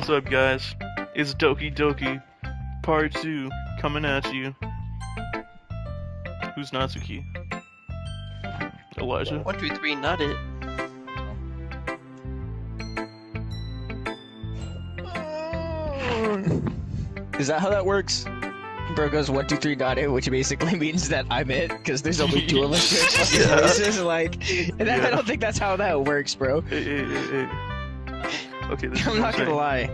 What's up, guys? It's Dokidoki Part 2 coming at you. Who's Natsuki? Elijah? 1, 2, 3, not it. Is that how that works? Bro goes 1, 2, 3, not it, which basically means that I'm it, because there's only 2 of us doing fucking voices, like, and I don't think that's how that works, bro. Hey. Okay, this I'm not gonna lie.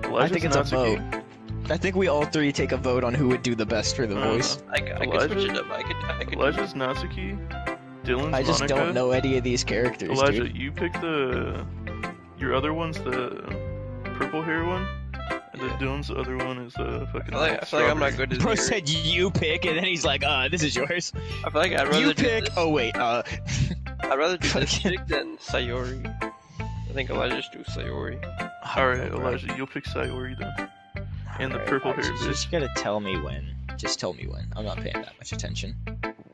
Elijah's I think it's Natsuki. a vote. I think we all 3 take a vote on who would do the best for the voice. I could switch it up. I could. Elijah's Natsuki. Dylan's I just Monica. don't know any of these characters, Elijah, dude. you pick your other one's the purple hair one, and then Dylan's other one is fucking. I feel like I'm not good at Bro here. said you pick, and then he's like, this is yours. I feel like I'd rather You do pick. this. Oh wait, I'd rather do this chick than Sayori. I think Elijah just do Sayori. Alright, Elijah, you'll pick Sayori then. And the purple hair bitch. Just gotta tell me when. Just tell me when. I'm not paying that much attention.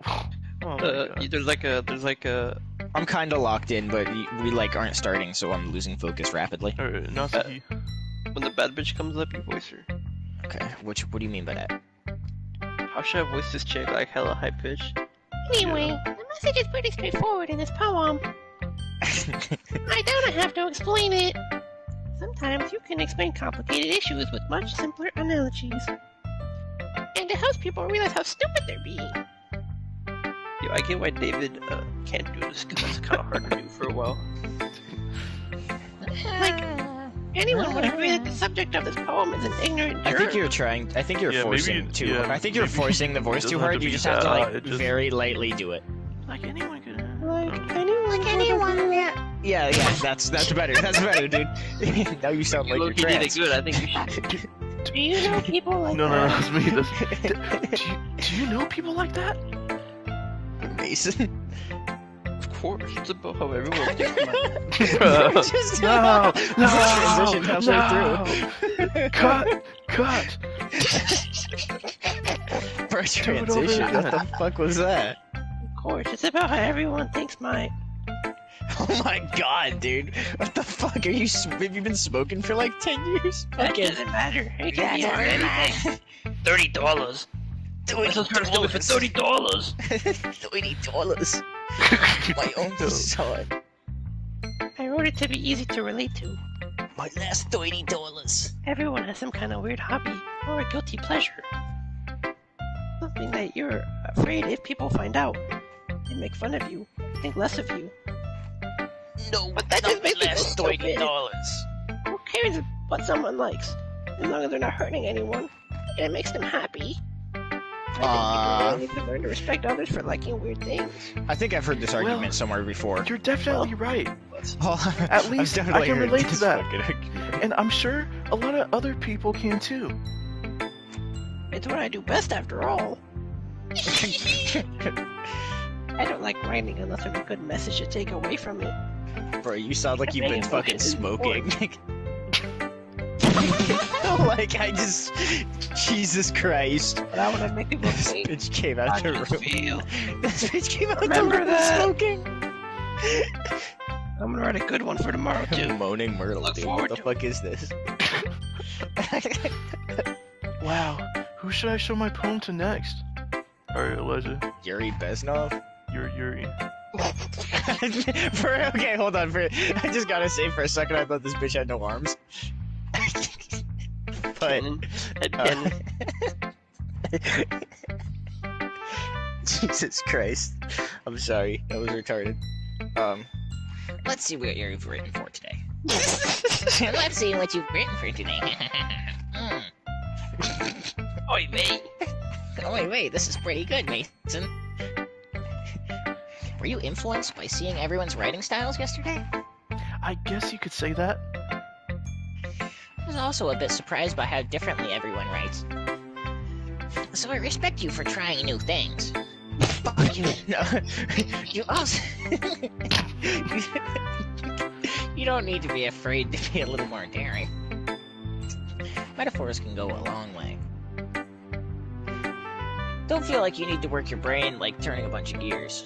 Oh my god. There's like a. I'm kinda locked in, but we like aren't starting, so I'm losing focus rapidly. Alright, Natsuki. When the bad bitch comes up, you voice her. Okay, what do you mean by that? How should I voice this chick? Like hella high pitch. Anyway, the message is pretty straightforward in this poem. I don't have to explain it. Sometimes you can explain complicated issues with much simpler analogies. And it helps people realize how stupid they're being. Yo, I get why David can't do this because it's kind of hard to do for a while. Like, anyone would agree that the subject of this poem is an ignorant jerk. I think you're trying. I think you're Yeah, forcing maybe- too. yeah, I think you're maybe forcing the it voice doesn't too have hard. to You be just have to that, like it just- very lightly do it. Like anyone could. Like anyone, Yeah, that's better. That's better, dude. Now you sound like you're Loki did it trans. good. I think you should. Do you know people like No, that? it's me. Do you know people like that? Mason. Of course, it's about how everyone thinks. Just No, transition halfway Cut. For Do it over transition. What the again. fuck was that? Of course, it's about how everyone thinks mine. Oh my god, dude. What the fuck? Have you been smoking for like 10 years? That Fucking doesn't matter. It can be on anything. $30. I was trying to steal it for $30. $30. My own son. I wrote it to be easy to relate to. My last $30. Everyone has some kind of weird hobby or a guilty pleasure. Something that you're afraid if people find out. They make fun of you, think less of you. No, But that just makes me last feel stupid. $30. Who cares what someone likes? As long as they're not hurting anyone, and it makes them happy. I think people need to learn to respect others for liking weird things. I think I've heard this argument Well, somewhere before. You're definitely right. At At least I can relate to that. And I'm sure a lot of other people can too. It's what I do best after all. I don't like writing unless there's a good message to take away from it. Bro, you sound like you've been Making fucking voices is smoking. Like, Jesus Christ. But I want to make people This think. bitch came out the just room. feel. This bitch came out the Remember room that. smoking. I'm gonna write a good one for tomorrow too. Moaning Myrtle, Look dude. forward What the to fuck is this? Wow. Who should I show my poem to next? Alright, Elijah. Yuri Beznov? You're Yuri. Okay, hold on. I just gotta say, for a second, I thought this bitch had no arms. But Jesus Christ, I'm sorry. That was retarded. Let's see what you've written for today. Let's see what you've written for today. Oi, mate. Oh wait, this is pretty good, Mason. Were you influenced by seeing everyone's writing styles yesterday? I guess you could say that. I was also a bit surprised by how differently everyone writes. So I respect you for trying new things. Fuck you. No. You also... You don't need to be afraid to be a little more daring. Metaphors can go a long way. Don't feel like you need to work your brain like turning a bunch of gears.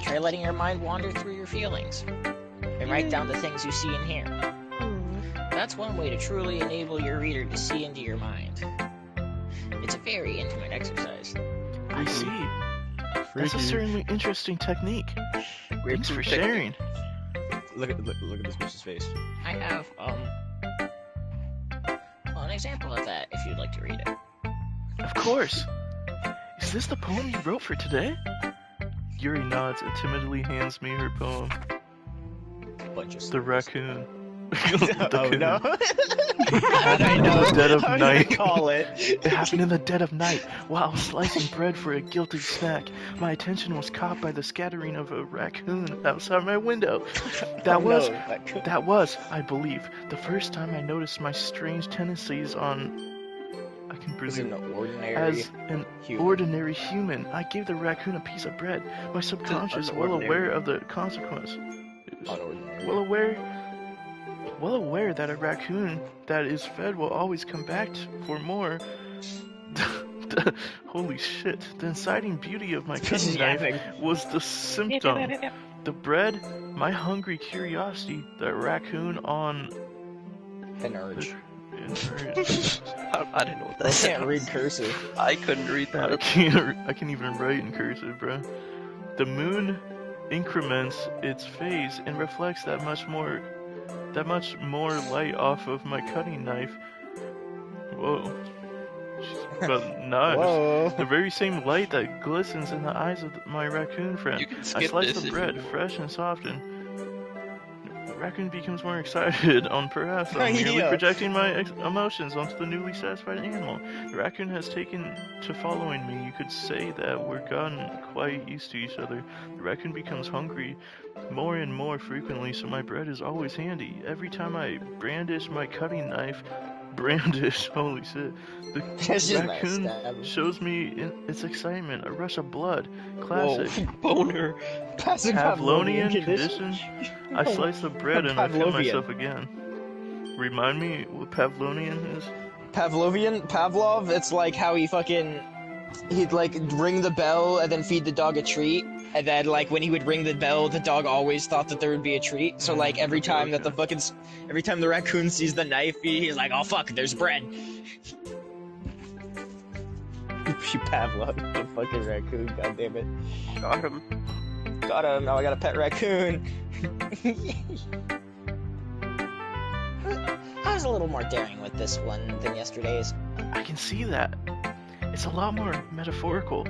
Try letting your mind wander through your feelings. And write down the things you see and hear. That's one way to truly enable your reader to see into your mind. It's a very intimate exercise. I see. That's a Freaky. certainly interesting technique. Thanks for sharing. Look at this bitch's face. I have well, an example of that if you'd like to read it. Of course. Is this the poem you wrote for today? Yuri nods and timidly hands me her poem. Bunch of The raccoon. Oh no! How'd I know? In the dead of I'm night. gonna call it. It happened in the dead of night, while I was slicing bread for a guilty snack. My attention was caught by the scattering of a raccoon outside my window. That was, I believe, the first time I noticed my strange tendencies on... I can presume... As an ordinary human, I gave the raccoon a piece of bread. My subconscious, well aware of the consequence. Well aware that a raccoon that is fed will always come back for more. Holy shit. The inciting beauty of my cutting knife was the symptom. The bread, my hungry curiosity, the raccoon on... An urge. I didn't know what that I sounds. can't read cursive. I couldn't read that. I can't even write in cursive, bro. The moon increments its phase and reflects that much more light off of my cutting knife. Whoa. But knives. Whoa. The very same light that glistens in the eyes of my raccoon friend. You can I skip slice this the if bread, you- fresh and softened. The raccoon becomes more excited on perhaps I'm merely Yeah. projecting my emotions onto the newly satisfied animal. The raccoon has taken to following me. You could say that we're gotten quite used to each other. The raccoon becomes hungry more and more frequently, so my bread is always handy. Every time I brandish my cutting knife, holy shit, the That's just raccoon nice. shows me its excitement, a rush of blood. Classic. Boner. Passive Pavlonian condition. condition. I slice the bread and I cut Pavlovian. myself again. Remind me what Pavlonian is? Pavlov, it's like how he'd like ring the bell and then feed the dog a treat. And then like when he would ring the bell, the dog always thought that there would be a treat. So like every time that every time the raccoon sees the knife, he's like, oh fuck, there's bread. You Pavlov, the fucking raccoon, goddammit. Got him. Got him, now I got a pet raccoon. I was a little more daring with this one than yesterday's. I can see that. It's a lot more metaphorical.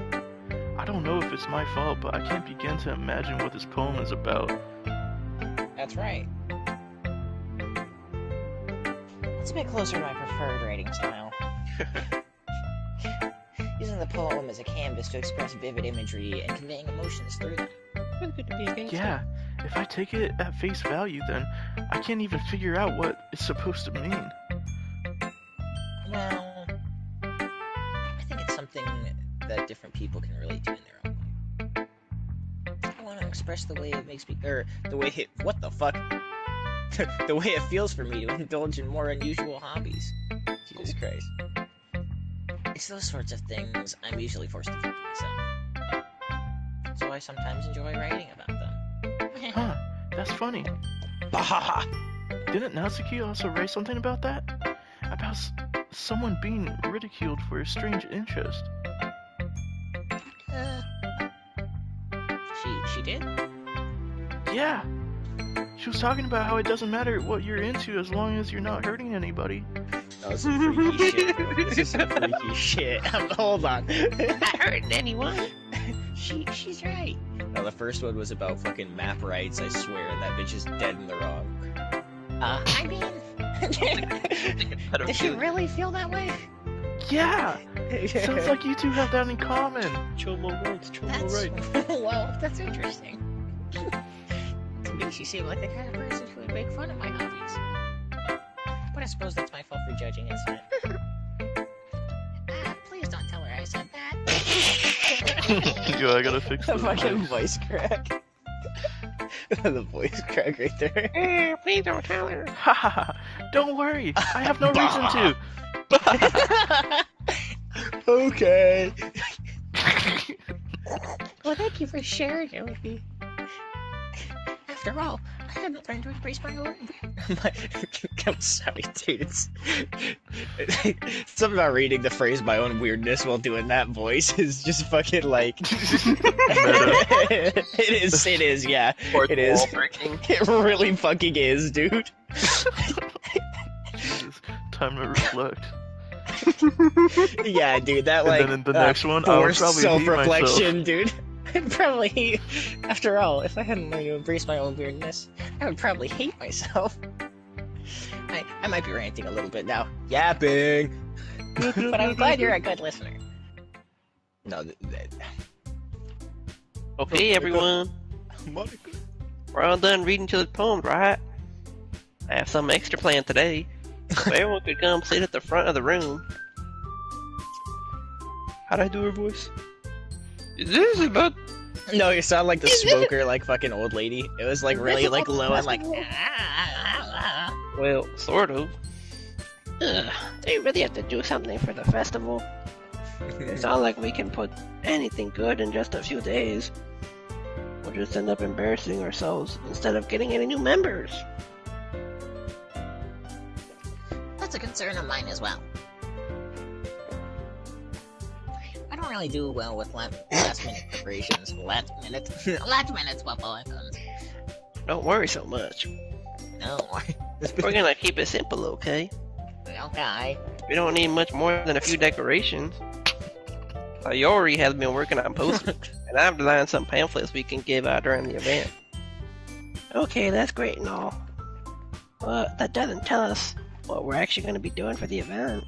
I don't know if it's my fault, but I can't begin to imagine what this poem is about. That's right. It's a bit closer to my preferred writing style. Using the poem as a canvas to express vivid imagery and conveying emotions through them. It's good to be a gangster. Yeah, if I take it at face value, then I can't even figure out what it's supposed to mean. Well, I think it's something that different people can relate to in their own way. I want to express the way it makes me, the way it, what the fuck? The way it feels for me to indulge in more unusual hobbies. Jesus Christ. It's those sorts of things I'm usually forced to keep to myself. So I sometimes enjoy writing about them. Huh, that's funny. Bahaha! Didn't Natsuki also write something about that? About someone being ridiculed for a strange interest. She did? Yeah. She was talking about how it doesn't matter what you're into as long as you're not hurting anybody. That was some freaky shit, bro. This is some freaky shit. Hold on. Not hurting anyone. She's right. No, the first one was about fucking map rights, I swear, and that bitch is dead in the wrong. I mean... Does she really feel that way? Yeah! Sounds like you two have that in common. Chomo rights, Chomo rights. Well, that's interesting. To me, she seemed like the kind of person who would make fun of my hobbies. But I suppose that's my fault for judging, isn't it? Please don't tell her I said that. Yo, I gotta fix The this. fucking voice crack. The voice crack right there. Please don't tell her. Haha, don't worry, I have no reason to. Okay. Well, thank you for sharing it with me. After all, I I'm not trying to embrace my own. I'm sorry, dude. Something about reading the phrase "my own weirdness" while doing that voice is just fucking like. It is, yeah. It is. It really fucking is, dude. Jesus, time to reflect. Yeah, dude, that like. And then in the next one, I would forced probably hate self-reflection, myself. dude. I'd probably, after all, if I hadn't learned to embrace my own weirdness, I would probably hate myself. I might be ranting a little bit now. Yapping! But I'm glad you're a good listener. No, Okay, everyone. Monica. We're all done reading each other's poems, right? I have some extra planned today. So everyone could come sit at the front of the room. How'd I do her voice? Is this about... No, you sound like the smoker, like fucking old lady. It was like really like low and like. Well, sort of. Ugh, they really have to do something for the festival. It's not like we can put anything good in just a few days. We'll just end up embarrassing ourselves instead of getting any new members. That's a concern of mine as well. I don't really do well with last minute preparations. Last minute's what happens. Don't worry so much. No. We're gonna keep it simple, okay? Okay. We don't need much more than a few decorations. Sayori has been working on posters, and I've designed some pamphlets we can give out during the event. Okay, that's great and all. But that doesn't tell us what we're actually going to be doing for the event.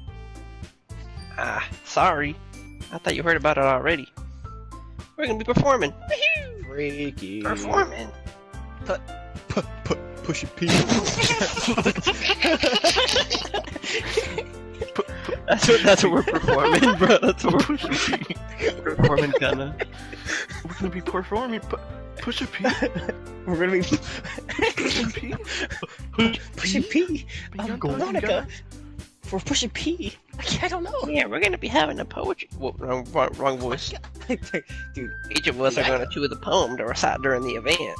Ah, sorry. I thought you heard about it already. We're gonna be performing. Freaky. Performing. Push your P. That's what we're performing, bro. That's what we're performing, kinda. We're gonna be performing. Push a P. We're gonna be Push a P. pushing P. Golden Monica. guy. We're pushing P. I don't know. Yeah, we're going to be having a poetry. Whoa, wrong voice. Dude, Each of us are gonna choose a poem to recite during the event.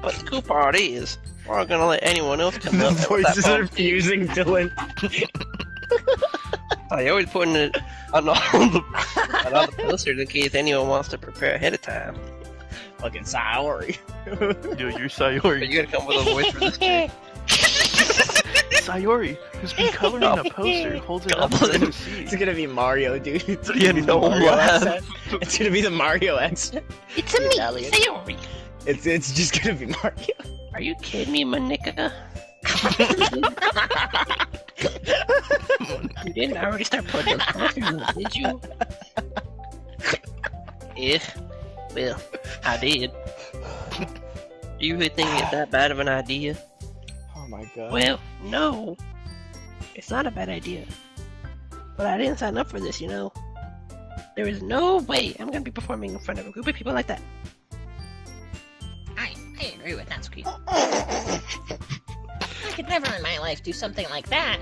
But the cool part is, we're not gonna let anyone else come the up with that voices are poem. fusing, Dylan. I always putting it on all the posters in case anyone wants to prepare ahead of time. Fucking Sayori. Yo, you're But Sayori. you gotta come with a voice for this too. Sayori, who's been coloring a poster, holds it up for them to see. It's gonna be Mario, dude. It's gonna Yeah, be the no Mario laugh. accent. It's gonna be the Mario accent. It's a me, Italian. Sayori. It's just gonna be Mario. Are you kidding me, Monica? You didn't already start putting those posters up, did you? Yeah. Well, I did. Do you really think it's that bad of an idea? Oh my god. Well, no. It's not a bad idea. But I didn't sign up for this, you know. There is no way I'm gonna be performing in front of a group of people like that. I agree with Natsuki. I could never in my life do something like that.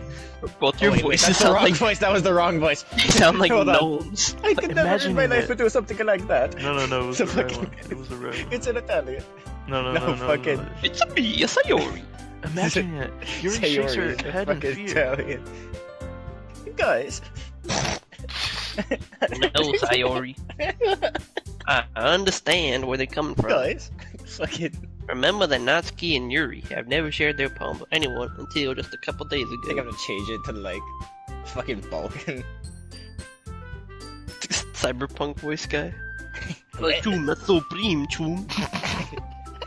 Both your Wait, voices that's the sound wrong like voice. That was the wrong voice. they sound like Hold on. gnomes. I could never in my Imagining life it. do something like that. No, it was It's a the right fucking- one. It was the right one. It's in Italian. No, no, fucking- no. It's a me, a Sayori. Imagine it. Yuri shakes her Sayori, head in fucking fear. Italian. You guys. No, Sayori. I understand where they're coming from. Guys. Fucking. Remember that Natsuki and Yuri have never shared their poem with anyone until just a couple days I think I'm ago. gonna change it to like fucking Balkan. Cyberpunk voice guy. Chum, that's so supreme, chum.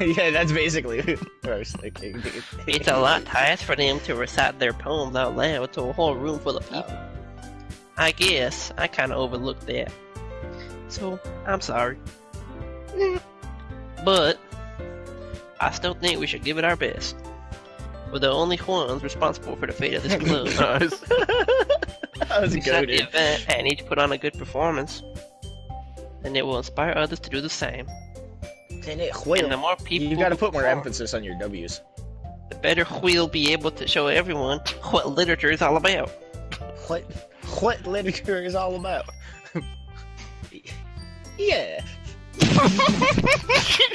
Yeah, that's basically what I was thinking, dude. It's a lot to ask for them to recite their poems out loud to a whole room full of people. I guess I kinda overlooked that. So, I'm sorry. But, I still think we should give it our best. We're the only ones responsible for the fate of this club. Nice. That was We set the good. event and each put on a good performance. And it will inspire others to do the same. And the more people You gotta who put more perform, emphasis on your W's. the better we'll be able to show everyone what literature is all about. What literature is all about? Yeah.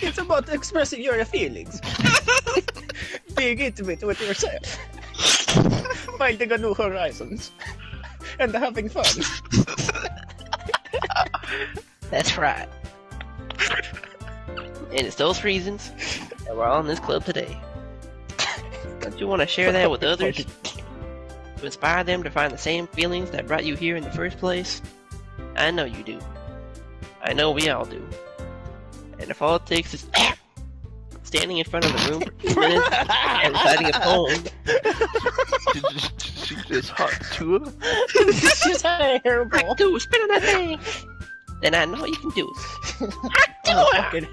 It's about expressing your feelings. Being intimate with yourself. Finding a new horizons. And having fun. That's right. And it's those reasons that we're all in this club today. Don't you want to share that with others? To inspire them to find the same feelings that brought you here in the first place? I know you do. I know we all do. And if all it takes is standing in front of the room for 2 minutes and reciting a poem. Did she just hot Tua? She's had a hairball. Dude, spin on that thing! Then I know you can do it. Fucking...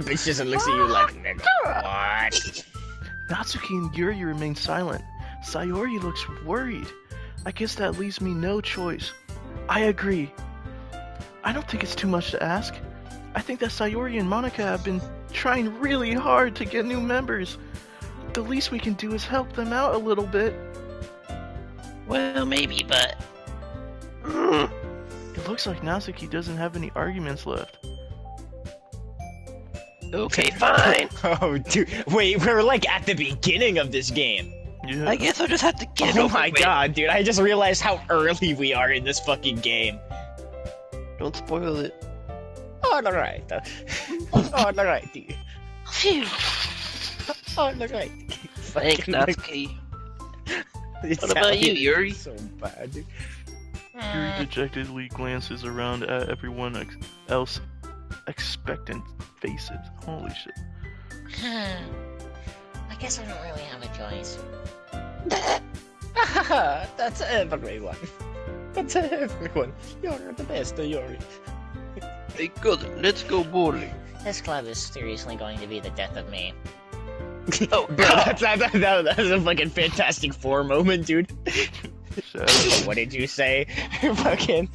Bitch just looks at you like, nigga, what? Natsuki and Yuri remain silent. Sayori looks worried. I guess that leaves me no choice. I agree. I don't think it's too much to ask. I think that Sayori and Monica have been trying really hard to get new members. The least we can do is help them out a little bit. Well, maybe, but... It looks like Natsuki doesn't have any arguments left. Okay, fine. Oh, dude. Wait, we're like at the beginning of this game. Yeah. I guess I'll just have to get it Oh over my with. god, dude. I just realized how early we are in this fucking game. Don't spoil it. Alright. Alright. Phew. Alright. Thanks, Natsuki. What about you, Yuri? So bad, dude. Yuri dejectedly glances around at everyone else expectant faces. Holy shit. I guess I don't really have a choice. That's everyone. That's everyone. You're the best, Yuri. Hey, good. Let's go bowling. This club is seriously going to be the death of me. Oh, Bro, that's a fucking Fantastic Four moment, dude. Shadow. What did you say? Fucking.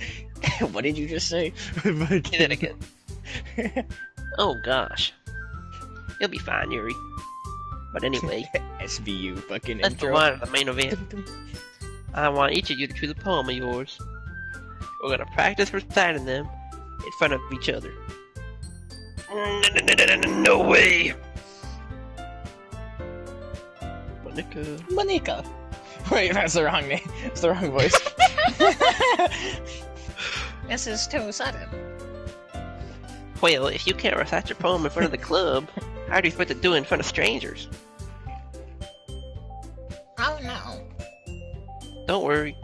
What did you just say? Get it again. Oh gosh. You'll be fine, Yuri. But anyway, SVU fucking let's intro. move on to the main event. I want each of you to choose a poem of yours. We're gonna practice reciting them in front of each other. No way! Monica. Wait, that's the wrong name. It's the wrong voice. This is too sudden. Well, if you can't recite your poem in front of the club, how do you expect to do it in front of strangers? Oh no. Don't worry.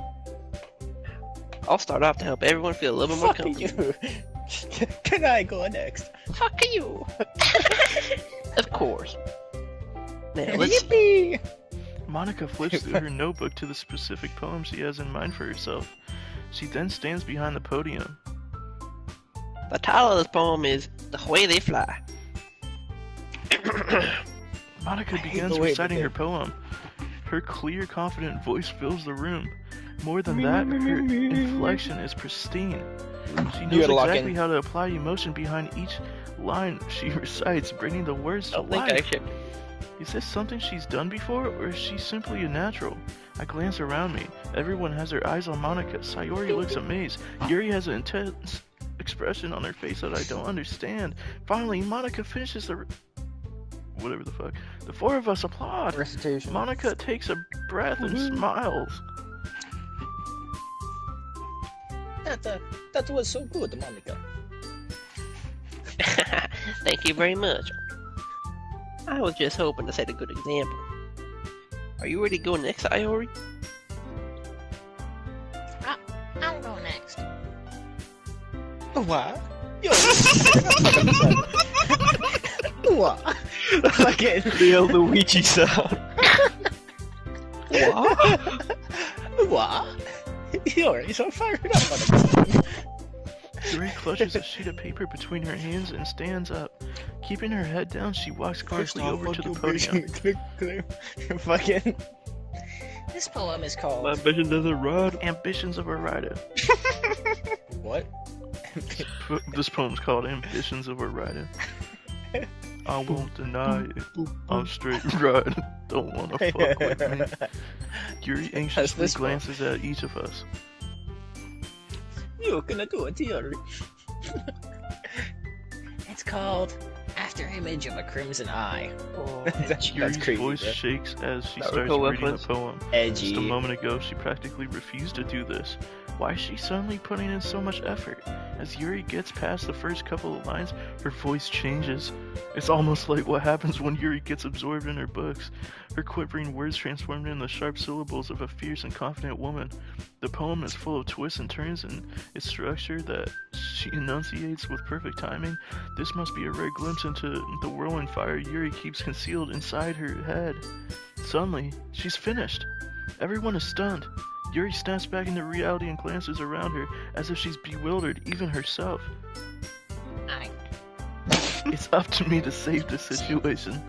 I'll start off to help everyone feel a little bit more Fuck comfortable. you. Can I go next? Fuck you! Of course. Now, let's... Yippee! Monica flips through her notebook to the specific poem she has in mind for herself. She then stands behind the podium. The title of this poem is The Way They Fly. Monica hate begins the way reciting that her poem. Her clear, confident voice fills the room. More than that, her inflection is pristine. She knows gotta lock exactly in. how to apply emotion behind each line she recites, bringing the words to Don't think I life. should. Is this something she's done before, or is she simply a natural? I glance around me. Everyone has their eyes on Monica. Sayori looks amazed. Yuri has an intense expression on her face that I don't understand. Finally, Monica finishes the... whatever the fuck. The four of us applaud. Recitation. Monica takes a breath and smiles. That was so good, Monica. Thank you very much. I was just hoping to set a good example. Are you ready to go next, Sayori? I'll go next. What? Yo. What? Fucking. The Luigi sound. What? What? You're so fired up on it. Yuri clutches a sheet of paper between her hands and stands up. Keeping her head down, she walks quickly over to the podium. Fucking. This poem is called My vision doesn't run. Ambitions of a Rider. What? This poem's called Ambitions of a Rider. I won't deny it. I'm straight right. Don't wanna fuck with me. Yuri anxiously this one? glances at each of us. You're gonna do it, Yuri. It's called after image of a crimson eye. Oh, That's Yuri's crazy, voice bro. shakes as she That starts was reading the reference. poem. Just Edgy. a moment ago, she practically refused to do this. Why is she suddenly putting in so much effort? As Yuri gets past the first couple of lines, her voice changes. It's almost like what happens when Yuri gets absorbed in her books. Her quivering words transformed into the sharp syllables of a fierce and confident woman. The poem is full of twists and turns in its structure that she enunciates with perfect timing. This must be a rare glimpse into the whirlwind fire Yuri keeps concealed inside her head. Suddenly, she's finished. Everyone is stunned. Yuri snaps back into reality and glances around her as if she's bewildered, even herself. It's up to me to save the situation.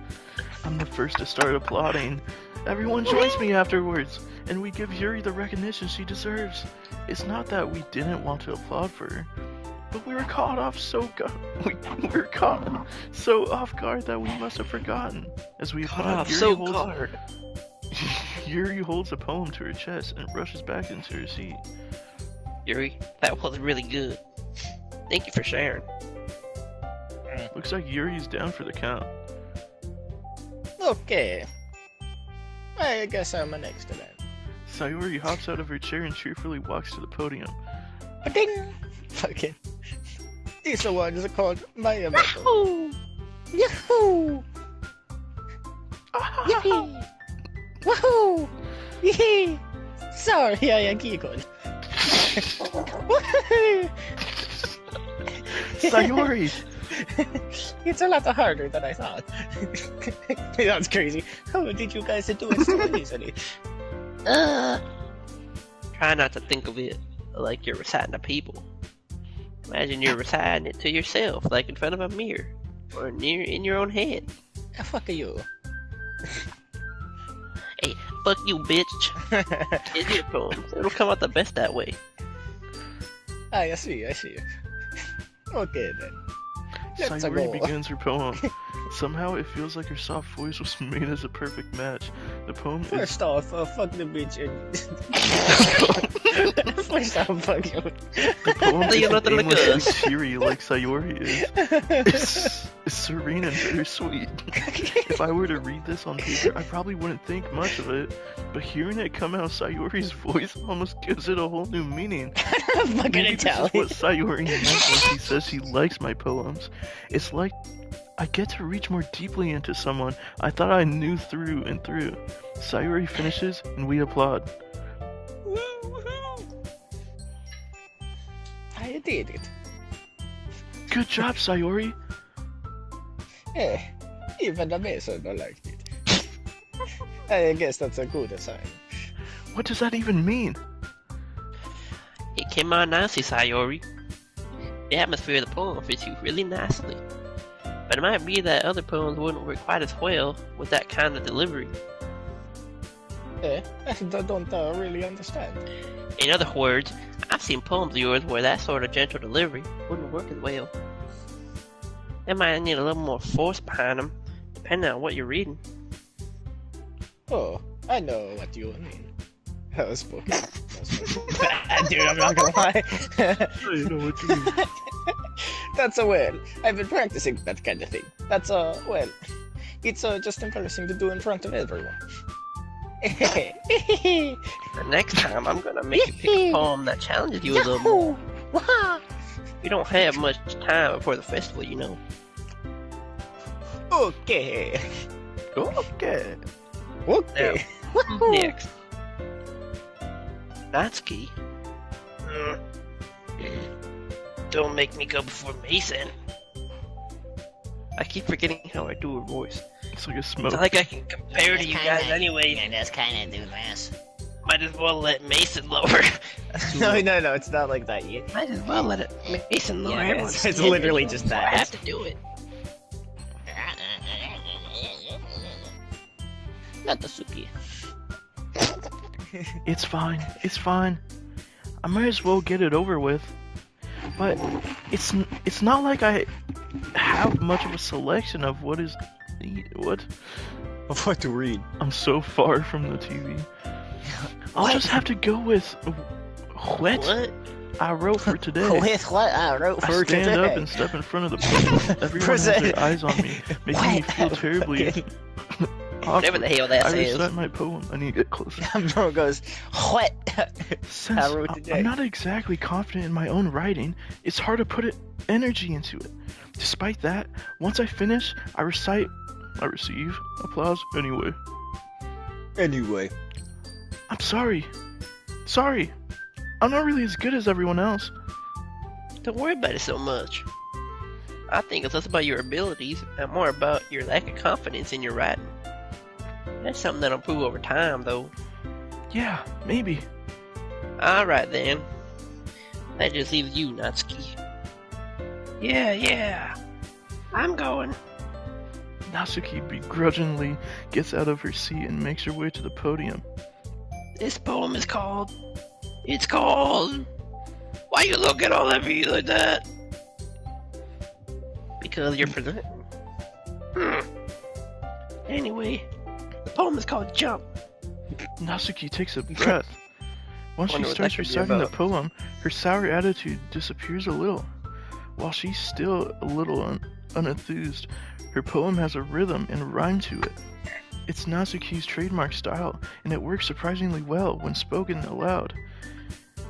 I'm the first to start applauding. Everyone joins me afterwards, and we give Yuri the recognition she deserves. It's not that we didn't want to applaud for her, but we were caught off we were caught so off guard that we must have forgotten. As we applaud, Yuri holds a poem to her chest and rushes back into her seat. Yuri, that was really good. Thank you for sharing. Looks like Yuri's down for the count. Okay. I guess I'm next to that. Sayori hops out of her chair and cheerfully walks to the podium. Ding! Fucking. These ones are called Maya Metal. Wahoo! Yahoo! Yippee! Woohoo! Yee! Sorry, I giggled. Sayori! It's a lot harder than I thought. That's crazy. How did you guys do it so easily? Try not to think of it like you're reciting to people. Imagine you're reciting it to yourself, like in front of a mirror, or in your own head. Fuck you. Hey, fuck you, bitch. It's your poem. It'll come out the best that way. I see. Okay then. Let's Sayori go. begins her poem. Somehow it feels like her soft voice was made as a perfect match. The poem is... First off, fuck the bitch and... First off, fuck you. The poem You're isn't not like aimlessly us. cheery like Sayori is. It's serene and bittersweet. If I were to read this on paper, I probably wouldn't think much of it. But hearing it come out of Sayori's voice almost gives it a whole new meaning. I'm fucking Maybe this is Italian. what Sayori meant when she says she likes my poems. It's like I get to reach more deeply into someone I thought I knew through and through. Sayori finishes and we applaud. I did it. Good job, Sayori. Even the Mason liked it. I guess that's a good sign. What does that even mean? It came out nicely, Sayori. The atmosphere of the poem fits you really nicely. But it might be that other poems wouldn't work quite as well with that kind of delivery. I don't really understand. In other words, I've seen poems of yours where that sort of gentle delivery wouldn't work as well. They might need a little more force behind them, depending on what you're reading. Oh, I know what you mean. That was spoken. Dude, I'm not gonna lie. You know what you mean. That's a well. I've been practicing that kind of thing. That's well. It's just embarrassing to do in front of everyone. The next time, I'm gonna make you pick a poem that challenges you a little more. Wah! We don't have much time before the festival, you know. Okay. Okay. Okay. Next. Natsuki. Don't make me go before Mason. I keep forgetting how I do her voice. It's like a It's smoke. not like I can compare to you guys anyway. Yeah, that's kind of do this. Might as well let Mason lower. That's too No, low. no, it's not like that yet. Might as well let it Mason lower. Yeah, Everyone's it's scared. literally just So I that. have to do it. Natsuki. It's fine. It's fine. I might as well get it over with. But it's not like I have much of a selection of what is what. Of what to read. I'm so far from the TV. I'll just have to go with wet. What? I wrote for today. With what I wrote I for stand today. up and step in front of the podium. Everyone has their eyes on me, making me feel terribly Whatever the awkward. hell that I says. recite my poem. I need to get closer. Bro goes, what? Since I wrote today. I'm not exactly confident in my own writing, it's hard to put energy into it. Despite that, once I finish, I receive applause anyway. Anyway. I'm sorry. Sorry. I'm not really as good as everyone else. Don't worry about it so much. I think it's less about your abilities and more about your lack of confidence in your writing. That's something that'll improve over time, though. Yeah, maybe. Alright then. That just leaves you, Natsuki. Yeah. I'm going. Natsuki begrudgingly gets out of her seat and makes her way to the podium. This poem is called... It's called... Why you looking all at me like that? Because you're presenting. Anyway, the poem is called Jump. Natsuki takes a breath. Once she Wonder what starts that could be reciting the about. poem, her sour attitude disappears a little. While she's still a little unenthused, her poem has a rhythm and rhyme to it. It's Natsuki's trademark style, and it works surprisingly well when spoken aloud.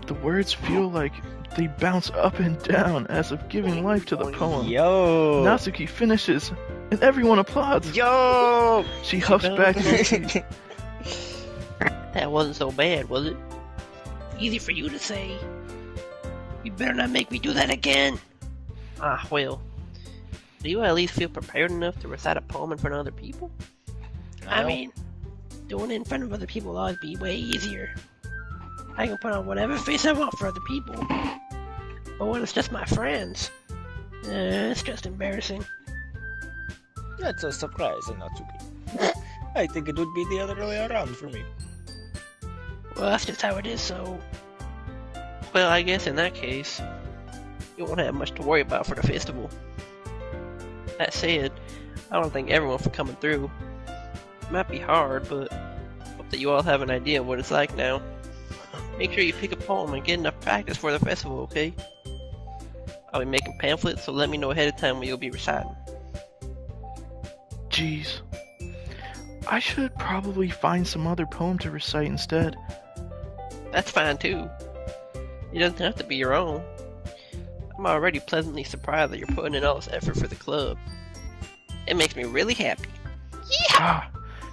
The words feel like they bounce up and down as if giving life to the poem. Yo. Natsuki finishes, and everyone applauds. Yo. She huffs back in her seat. That wasn't so bad, was it? Easy for you to say. You better not make me do that again. Ah, well. Do you at least feel prepared enough to recite a poem in front of other people? I mean, doing it in front of other people will always be way easier. I can put on whatever face I want for other people. But when it's just my friends, it's just embarrassing. That's a surprise, Natsuki. I think it would be the other way around for me. Well, that's just how it is, so... Well, I guess in that case, you won't have much to worry about for the festival. That said, I don't think everyone for coming through. It might be hard, but hope that you all have an idea of what it's like now. Make sure you pick a poem and get enough practice for the festival, okay? I'll be making pamphlets, so let me know ahead of time when you'll be reciting. Jeez. I should probably find some other poem to recite instead. That's fine too. It doesn't have to be your own. I'm already pleasantly surprised that you're putting in all this effort for the club. It makes me really happy. Ah,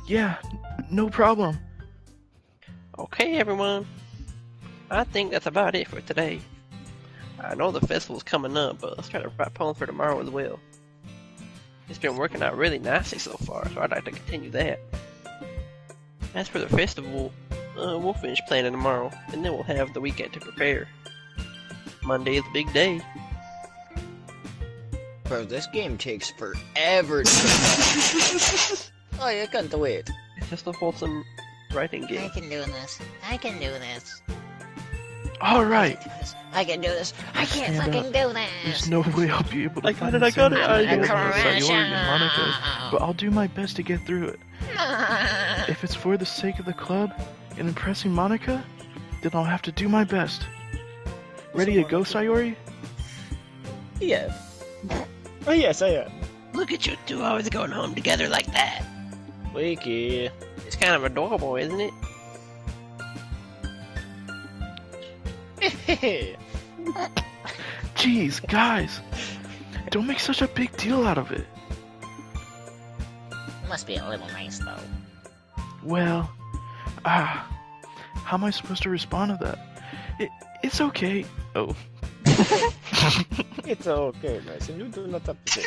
yeah, no problem. Okay, everyone. I think that's about it for today. I know the festival's coming up, but let's try to write poems for tomorrow as well. It's been working out really nicely so far, so I'd like to continue that. As for the festival, we'll finish planning tomorrow, and then we'll have the weekend to prepare. Monday is the big day. Bro, this game takes forever to Oh, I can't wait. It's just a wholesome writing I game. can do this. I can do this. Alright, I can do this. I can't stand fucking up. do There's this. no way I'll be able to I got find it, the I got same it, poem I as got it. Sayori and Monica, but I'll do my best to get through it. If it's for the sake of the club and impressing Monica, then I'll have to do my best. Ready to go, Sayori? Yeah. Oh, yes, I am. Look at you two always going home together like that. Wakey. It's kind of adorable, isn't it? Jeez, guys, don't make such a big deal out of it. Must be a little nice though. Well, how am I supposed to respond to that? It's okay. Oh. It's okay, guys, and you do not have to say.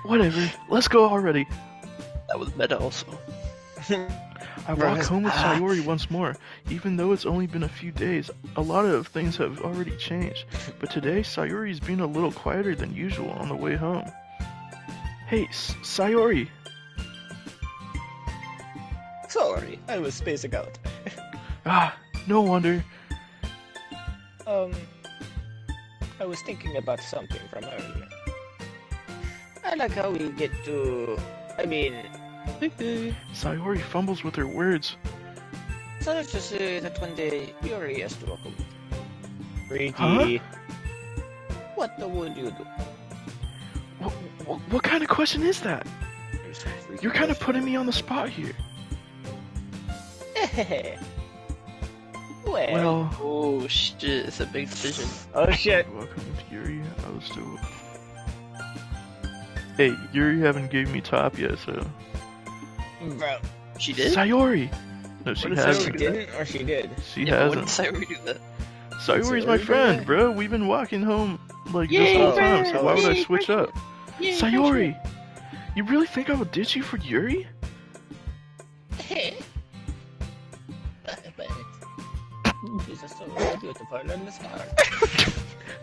Whatever, let's go already. That was meta also. I walk home with Sayori once more. Even though it's only been a few days, a lot of things have already changed. But today, Sayori's been a little quieter than usual on the way home. Hey, Sayori! Sorry, I was spacing out. No wonder. I was thinking about something from earlier. I like how we get to... Sayori fumbles with her words. So let's just say that one day Yuri has to walk away. Freaky. What the would you do? What kind of question is that? There's some freaky You're kind of question. putting me on the spot here. Well. Well, Oh shit, it's a big decision. Oh shit. welcome to Yuri. I was still. Hey, Yuri haven't gave me top yet, so. Bro. She did? Sayori! No, she What is She hasn't. didn't or she did? She Yeah, but when hasn't. did Sayori do that? Sayori's my Sayori friend, did? bro. We've been walking home like Yay, this whole friend! time, so why would I Yay, switch friend! up? Yeah, Sayori! You really think I would ditch you for Yuri?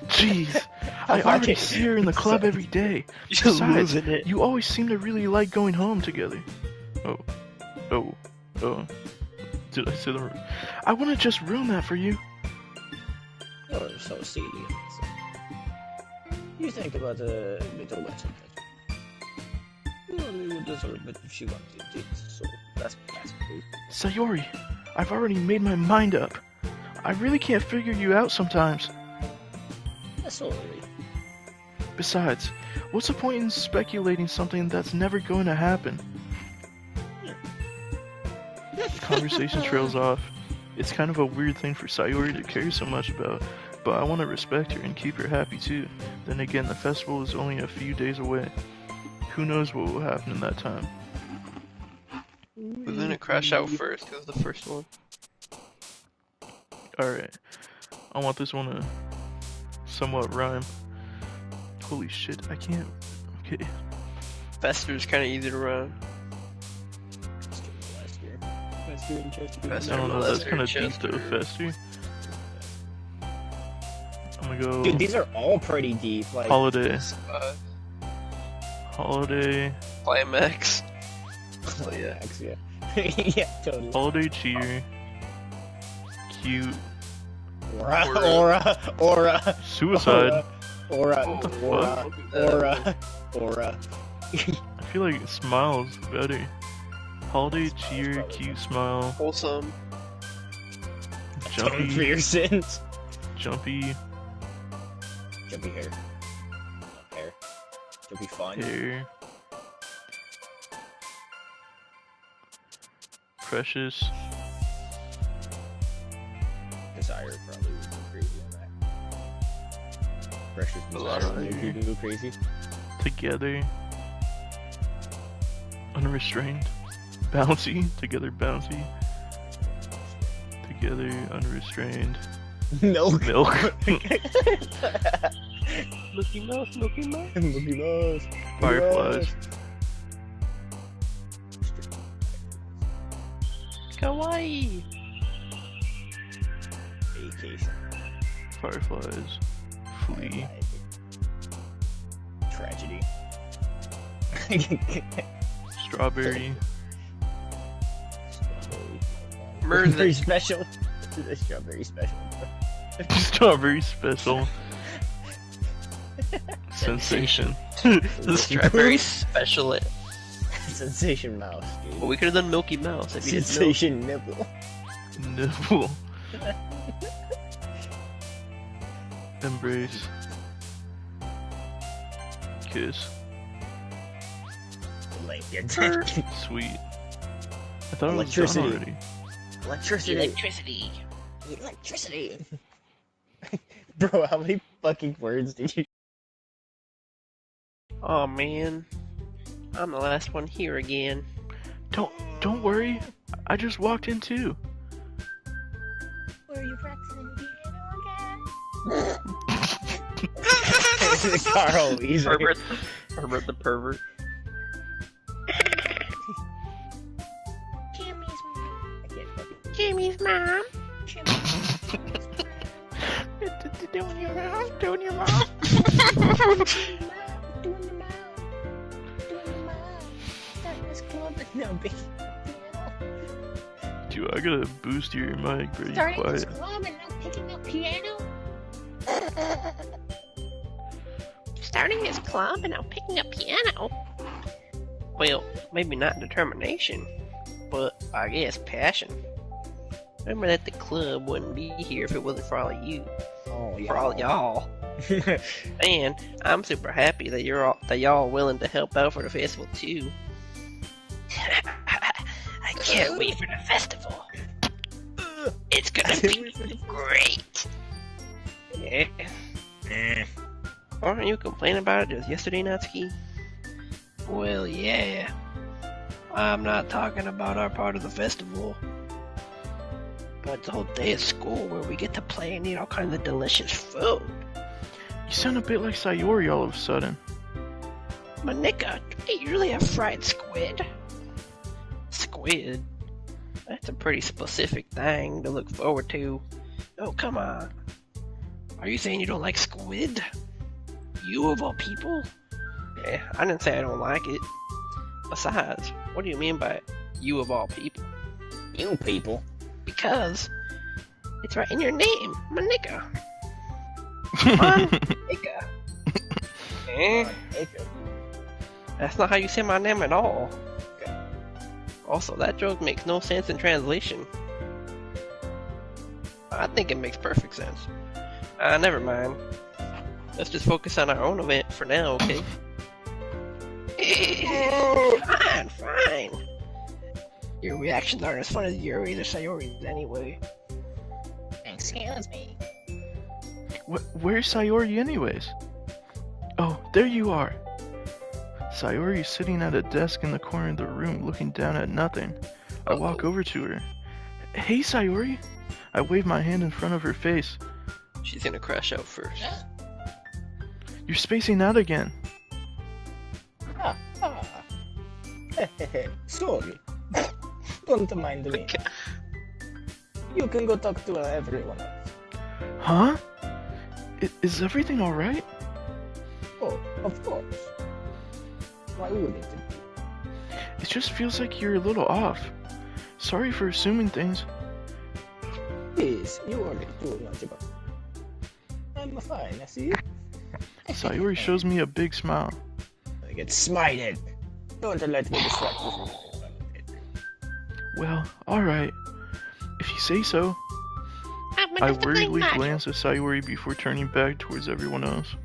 Jeez, I already see her in the club every day. You're Besides, losing it. you always seem to really like going home together. Oh. Did I say the word? I wouldn't just ruin that for you. You're so silly. You think about a little bit sometimes. You only would deserve it if she wanted it, so that's cool. Sayori, I've already made my mind up. I really can't figure you out sometimes. That's alright. Besides, what's the point in speculating something that's never going to happen? Conversation trails off. It's kind of a weird thing for Sayori to care so much about, but I want to respect her and keep her happy too. Then again, the festival is only a few days away. Who knows what will happen in that time? Who's gonna crash out first? Cause the first one. Alright. I want this one to somewhat rhyme. Holy shit, I can't. Okay. Fester's kind of easy to run. Last year in Chester. Fester. I don't know, that's Lester, kind of deep Chester. though, Fester. I'm gonna go Dude, these are all pretty deep. Like, Holiday. Uh, Holiday. Climax. Oh yeah. yeah. Yeah, totally. Holiday cheer. Cute. Aura. Suicide. Aura. What the Aura. I feel like smile's better. Holiday cheer, cute smile, Wholesome. Atone for jumpy, your sins. jumpy Jumpy hair. Jumpy fun. hair. Precious. Desire probably would go crazy on that. Precious A lot desire of would go crazy. Together. Unrestrained. Bouncy. Together bouncy. Together unrestrained. Milk. Milk. Milky Mouse, Milky Mouse. Milky Mouse. Fireflies. Kawaii. Vacation. Fireflies. Flea. Tragedy. Strawberry. Very special. The strawberry special. Strawberry special. Sensation. The strawberry specialist. Sensation mouse, dude. Well, we could have done Milky Mouse if you didn't know. Sensation nipple. Nipple. Embrace. Kiss. Lincoln. Sweet. I thought Electricity. it was done already. Electricity. Electricity. Electricity. Bro, how many fucking words did you? Oh man, I'm the last one here again. Don't worry. I just walked in too. Were you practicing piano again? Carl Weezer. Herbert the pervert. Jimmy's mom. I can't fucking. Jimmy's mom. Doing your mouth. Doing your mouth. Doing the mouth. Starting this club and now big piano. Dude, I gotta boost your mic, bro. You Starting this quiet. club and now picking up piano. Starting his club and now picking up piano. Well, maybe not determination, but I guess passion. Remember that the club wouldn't be here if it wasn't for all of you. Oh, for all y'all. And I'm super happy that y'all willing to help out for the festival too. I can't wait for the festival. It's gonna be great. Yeah. Aren't you complaining about it just yesterday, Natsuki? Well, yeah. I'm not talking about our part of the festival, but the whole day at school where we get to play and eat all kinds of delicious food. You sound a bit like Sayori all of a sudden. Monika, do they really have fried squid? Squid? That's a pretty specific thing to look forward to. Oh, come on. Are you saying you don't like squid? You of all people? Yeah, I didn't say I don't like it. Besides, what do you mean by you of all people? You people. Because it's right in your name, Monika. Monika. Eh? That's not how you say my name at all. Also, that joke makes no sense in translation. I think it makes perfect sense. Never mind. Let's just focus on our own event for now, okay? Fine. Your reactions aren't as fun as Yuri's or Sayori's anyway. Excuse me. Where's Sayori anyways? Oh, there you are. Sayori's sitting at a desk in the corner of the room looking down at nothing. I walk over to her. Hey, Sayori. I wave my hand in front of her face. She's gonna crash out first. You're spacing out again. Sorry. Don't mind me. You can go talk to everyone else. Huh? Is everything alright? Oh, of course. Why wouldn't it be? It just feels like you're a little off. Sorry for assuming things. Please, you worry too much about it. I'm fine, I see. Sayori shows me a big smile. I get smited. Don't let me distract you from it. Well, alright. If you say so. I worriedly glance at Sayori before turning back towards everyone else.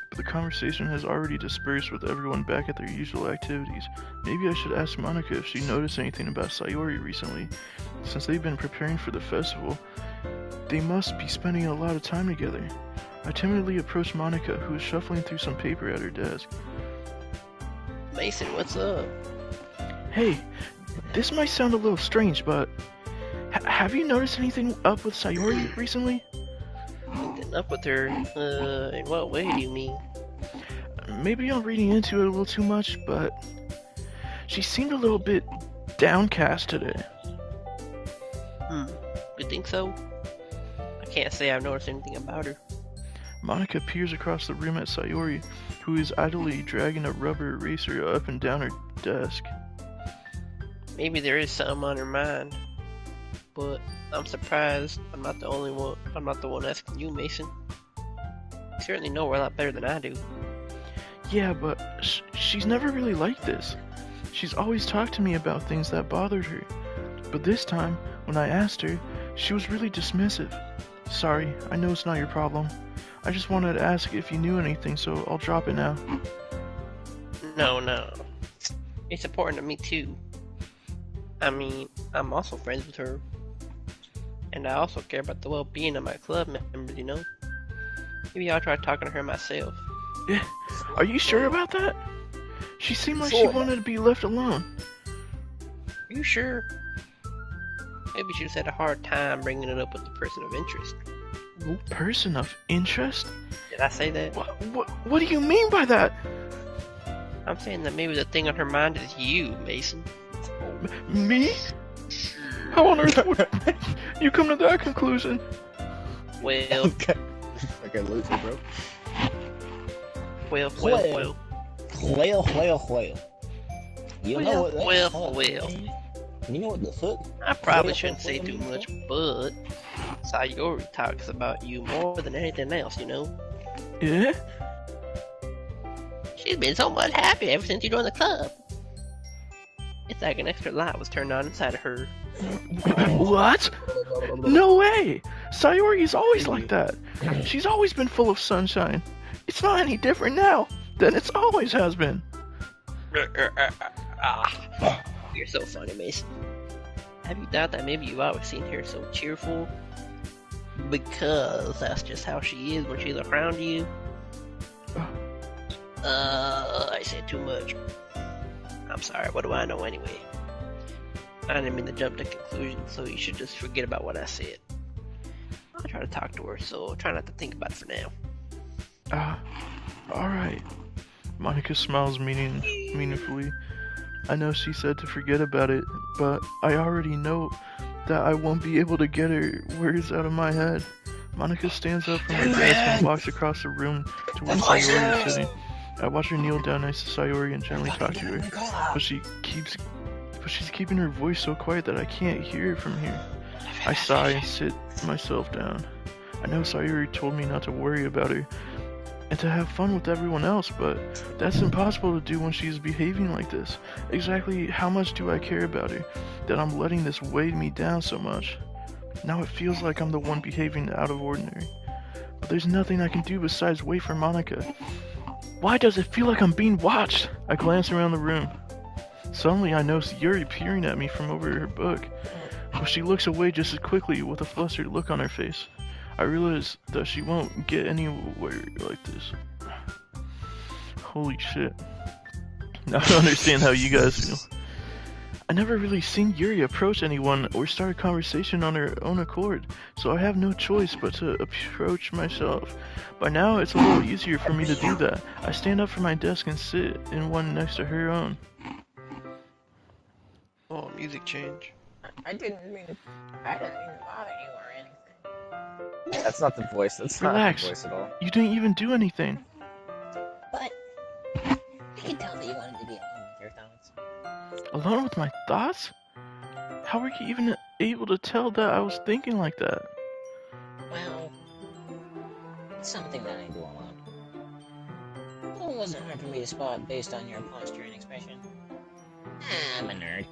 But the conversation has already dispersed with everyone back at their usual activities. Maybe I should ask Monika if she noticed anything about Sayori recently. Since they've been preparing for the festival, they must be spending a lot of time together. I timidly approach Monika, who is shuffling through some paper at her desk. Mason, what's up? Hey, this might sound a little strange, but have you noticed anything up with Sayori recently? Anything up with her? In what way do you mean? Maybe I'm reading into it a little too much, but she seemed a little bit downcast today. You think so? I can't say I've noticed anything about her. Monika peers across the room at Sayori, who is idly dragging a rubber eraser up and down her desk. Maybe there is something on her mind, but I'm surprised I'm not the only one. I'm not the one asking you, Mason. You certainly know her a lot better than I do. Yeah, but she's never really like this. She's always talked to me about things that bothered her. But this time, when I asked her, she was really dismissive. Sorry, I know it's not your problem. I just wanted to ask if you knew anything, so I'll drop it now. No. It's important to me too. I mean, I'm also friends with her. And I also care about the well-being of my club members, you know? Maybe I'll try talking to her myself. Yeah, are you sure about that? She seemed like she wanted to be left alone. Are you sure? Maybe she just had a hard time bringing it up with the person of interest. Person of interest? Did I say that? What do you mean by that? I'm saying that maybe the thing on her mind is you, Mason. Me? How on earth would you come to that conclusion? Well... Like a loser, bro. Well. You know what that Well. You know what the fuck? I probably shouldn't say too much, but Sayori talks about you more than anything else, you know? Yeah? She's been so much happier ever since you joined the club. It's like an extra light was turned on inside of her. What? No way! Sayori's always like that. She's always been full of sunshine. It's not any different now than it's always has been. You're so funny, Mason. Have you thought that maybe you've always seen her so cheerful? Because that's just how she is when she's around you. I said too much. I'm sorry, what do I know anyway? I didn't mean to jump to conclusions, so you should just forget about what I said. I'll try to talk to her, so try not to think about it for now. Alright. Monica smiles meaningfully. I know she said to forget about it, but I already know that I won't be able to get her words out of my head. Monica stands up from her desk and walks across the room to where Sayori is sitting. I watch her kneel down next to Sayori and gently talk to her, but she's keeping her voice so quiet that I can't hear it from here. I sigh and sit myself down. I know Sayori told me not to worry about her and to have fun with everyone else, but that's impossible to do when she's behaving like this. Exactly how much do I care about her, that I'm letting this weigh me down so much? Now it feels like I'm the one behaving out of ordinary. But there's nothing I can do besides wait for Monica. Why does it feel like I'm being watched? I glance around the room. Suddenly I notice Yuri peering at me from over her book, but she looks away just as quickly with a flustered look on her face. I realize that she won't get anywhere like this. Holy shit. Now I understand how you guys feel. I never really seen Yuri approach anyone or start a conversation on her own accord, so I have no choice but to approach myself. By now, it's a little easier for me to do that. I stand up from my desk and sit in one next to her own. Oh, music change. I didn't mean to bother you or anything. That's not the voice. That's Relax. not the voice at all. You didn't even do anything. But I can tell that you wanted to be alone with your thoughts. Alone with my thoughts? How were you even able to tell that I was thinking like that? Well, it's something that I do a lot. It wasn't hard for me to spot based on your posture and expression. I'm a nerd.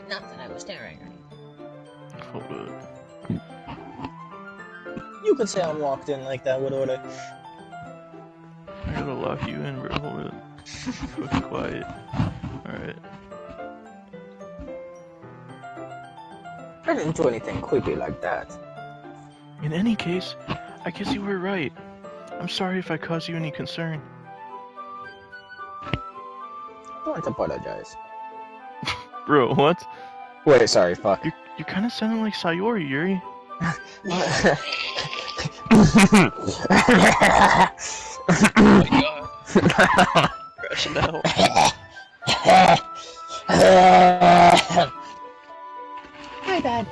Not that I was staring or anything. Hold up. You could say I'm locked in like that. What order? I gotta lock you in, bro. Hold up. Fucking quiet. Alright. I didn't do anything creepy like that. In any case, I guess you were right. I'm sorry if I caused you any concern. Don't apologize. Bro, what? Wait, sorry, fuck. You're kinda sounding like Sayori, Yuri. Oh my god. Crushing out. My bad.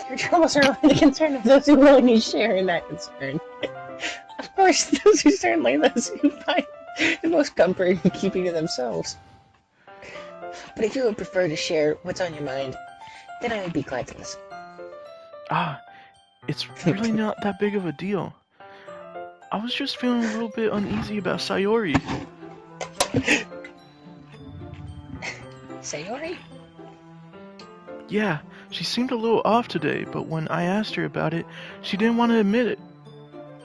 Your troubles are only the concern of those who willingly share in that concern. Of course, those who certainly those who find the most comfort in keeping to themselves. But if you would prefer to share what's on your mind, then I would be glad to listen. It's really not that big of a deal. I was just feeling a little bit uneasy about Sayori. Sayori? Yeah, she seemed a little off today, but when I asked her about it, she didn't want to admit it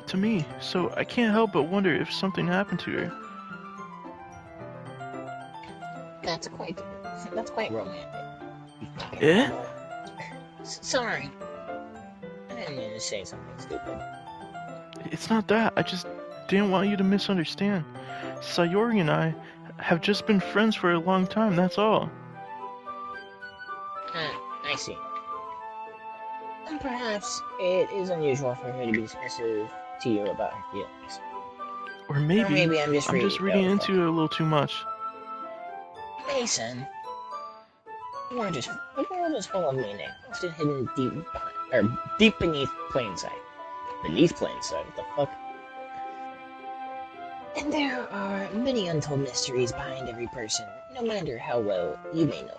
to me, so I can't help but wonder if something happened to her. That's quite romantic. Eh? Sorry. I didn't mean to say something stupid. It's not that, I just didn't want you to misunderstand. Sayori and I have just been friends for a long time, that's all. I see. And perhaps it is unusual for her to be dismissive to you about her feelings. Or maybe I'm just reading into it a little too much. Mason, the world is full of meaning, often hidden deep beneath plain sight. Beneath plain sight, what the fuck? And there are many untold mysteries behind every person, no matter how well you may know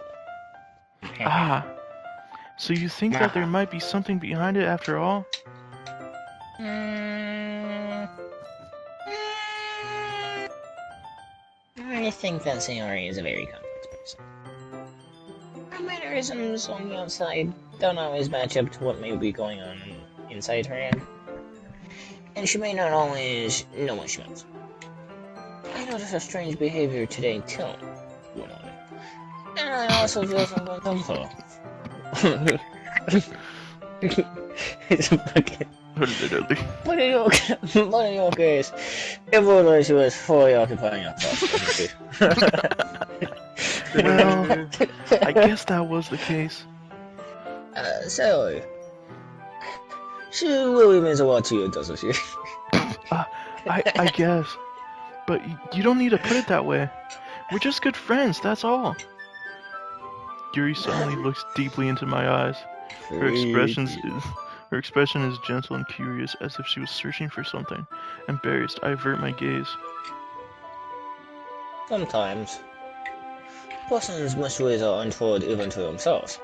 them. So you think that there might be something behind it after all? I think that Sayori is a very complex person. No matter mannerisms on the outside don't always match up to what may be going on inside her head. And she may not always know what she wants. I noticed a strange behavior today, too. And I also feel some uncomfortable. It's a fucking... But in your case, it was like she was fully occupying your thoughts. Well, I guess that was the case. So, she really means a lot to you, doesn't she? I guess. But you don't need to put it that way. We're just good friends, that's all. Yuri suddenly looks deeply into my eyes. Her expression is gentle and curious, as if she was searching for something. Embarrassed, I avert my gaze. Sometimes, persons must ways are untold even to themselves.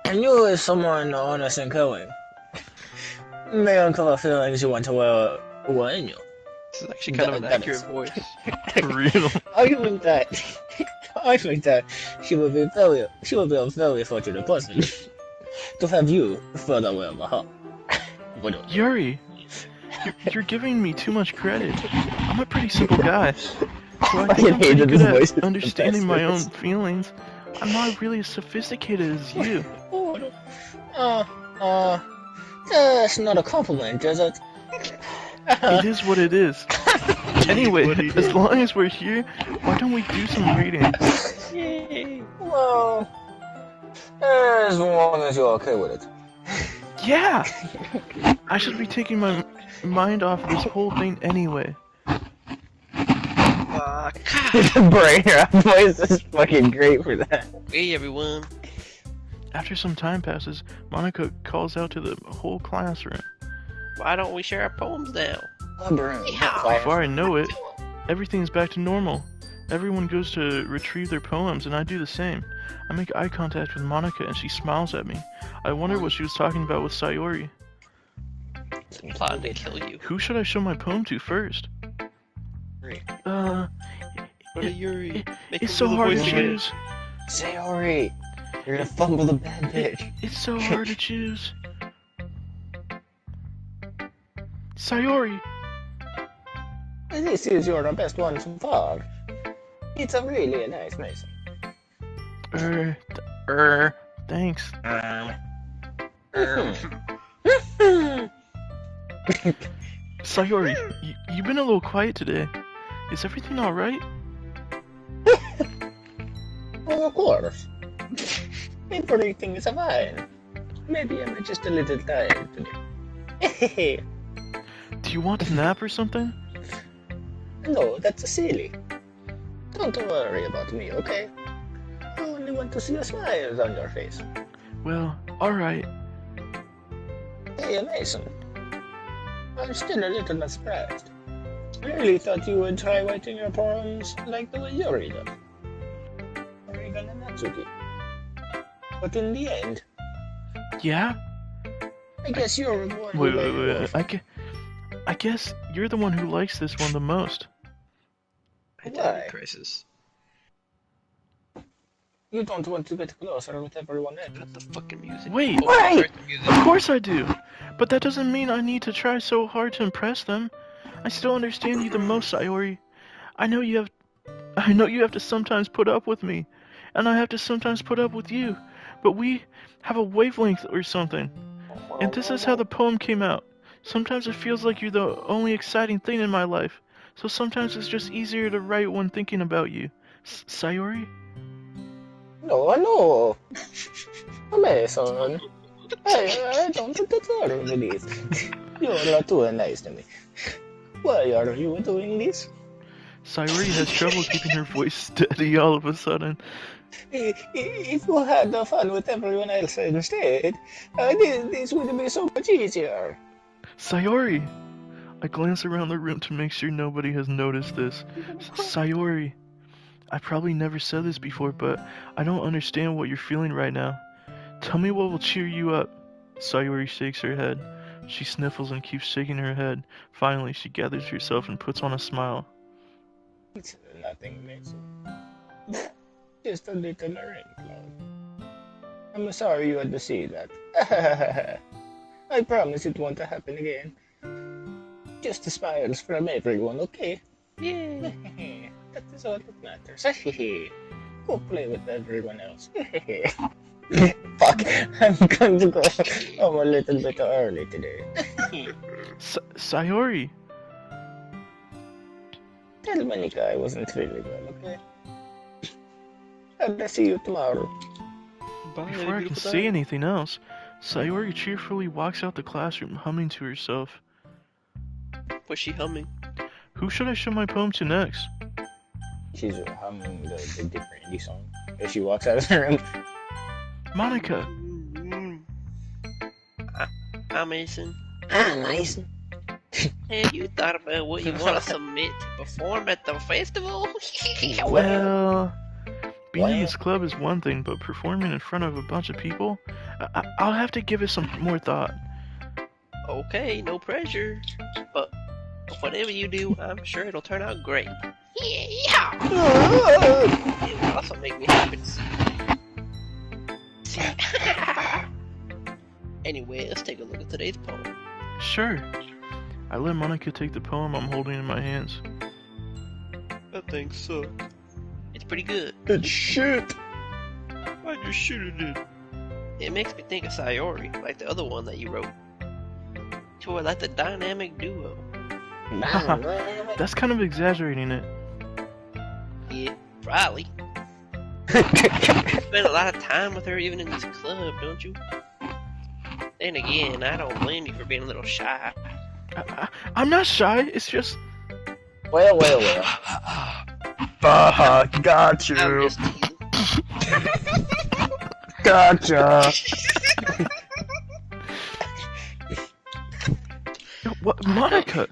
And you, as someone honest and caring, may uncover feelings you want to wear in you. This is actually kind of an accurate voice. For real. I think that she would be a very fortunate person to have you further away of her heart. Yuri, you're giving me too much credit. I'm a pretty simple guy, so I think I'm pretty good at understanding my own feelings. I'm not really as sophisticated as you. That's not a compliment, is it? It is what it is. Anyway, as long as we're here, why don't we do some reading? Well, as long as you're okay with it. Yeah! I should be taking my mind off this whole thing anyway. Brain rap voice is fucking great for that. Hey everyone. After some time passes, Monica calls out to the whole classroom. Why don't we share our poems now? Before I know it, everything's back to normal. Everyone goes to retrieve their poems, and I do the same. I make eye contact with Monica, and she smiles at me. I wonder what she was talking about with Sayori. I'm plotting to kill you. Who should I show my poem to first? Yuri. It's so hard to choose. Sayori, you're gonna fumble the bad bitch. It's so hard to choose. Sayori! This is your best one so far. It's a really nice mason. Thanks. Sayori, you've been a little quiet today. Is everything alright? Well, of course. Everything is fine. Maybe I'm just a little tired today. Do you want a nap or something? No, that's silly. Don't worry about me, okay? I only want to see a smile on your face. Well, alright. Hey, Mason. I'm still a little surprised. I really thought you would try writing your poems like the way Yuri does. Or even Natsuki. But in the end, Yeah? I guess you're the one who Wait. I guess you're the one who likes this one the most. Identity crisis. You don't want to get closer with everyone else. Cut the fucking music. Wait! Start the music. Of course I do! But that doesn't mean I need to try so hard to impress them. I still understand you the most, Sayori. I know you have to sometimes put up with me, and I have to sometimes put up with you, but we have a wavelength or something. And this is how the poem came out. Sometimes it feels like you're the only exciting thing in my life, so sometimes it's just easier to write when thinking about you. Sayori? No. Mason. I don't deserve this. You're not too nice to me. Why are you doing this? Sayori has trouble keeping her voice steady all of a sudden. If you had fun with everyone else instead, this would be so much easier. Sayori! I glance around the room to make sure nobody has noticed this. Sayori, I probably never said this before, but I don't understand what you're feeling right now. Tell me what will cheer you up. Sayori shakes her head. She sniffles and keeps shaking her head. Finally, she gathers herself and puts on a smile. It's nothing, Mason. Just a little rain cloud. I'm sorry you had to see that. I promise it won't happen again. Just the smiles from everyone, okay? Yay! That is all that matters. Go play with everyone else. Fuck, I'm going to go home a little bit early today. Sayori! Tell Monica I wasn't feeling well, okay? I'll see you tomorrow. Bye, Before I can say anything else, Sayori cheerfully walks out the classroom, humming to herself. What's she humming? Who should I show my poem to next? She's humming the different indie song as she walks out of the room. Monica! Hi, Mason. Nice. Have you thought about what you want to submit to perform at the festival? Well, being in Well. this club is one thing, but performing in front of a bunch of people, I'll have to give it some more thought. Okay, no pressure. But whatever you do, I'm sure it'll turn out great. Yeah! It will also make me happy to see you. Anyway, let's take a look at today's poem. Sure. I let Monica take the poem I'm holding in my hands. That thing sucks. It's pretty good. Good shit. I just shooted it. It makes me think of Sayori, like the other one that you wrote. To her, like the dynamic duo. That's kind of exaggerating it. Yeah, probably. Spend a lot of time with her even in this club, don't you? Then again, I don't blame you for being a little shy. I'm not shy, it's just... Well. Got I'm you. just teasing. Gotcha. What, Monica?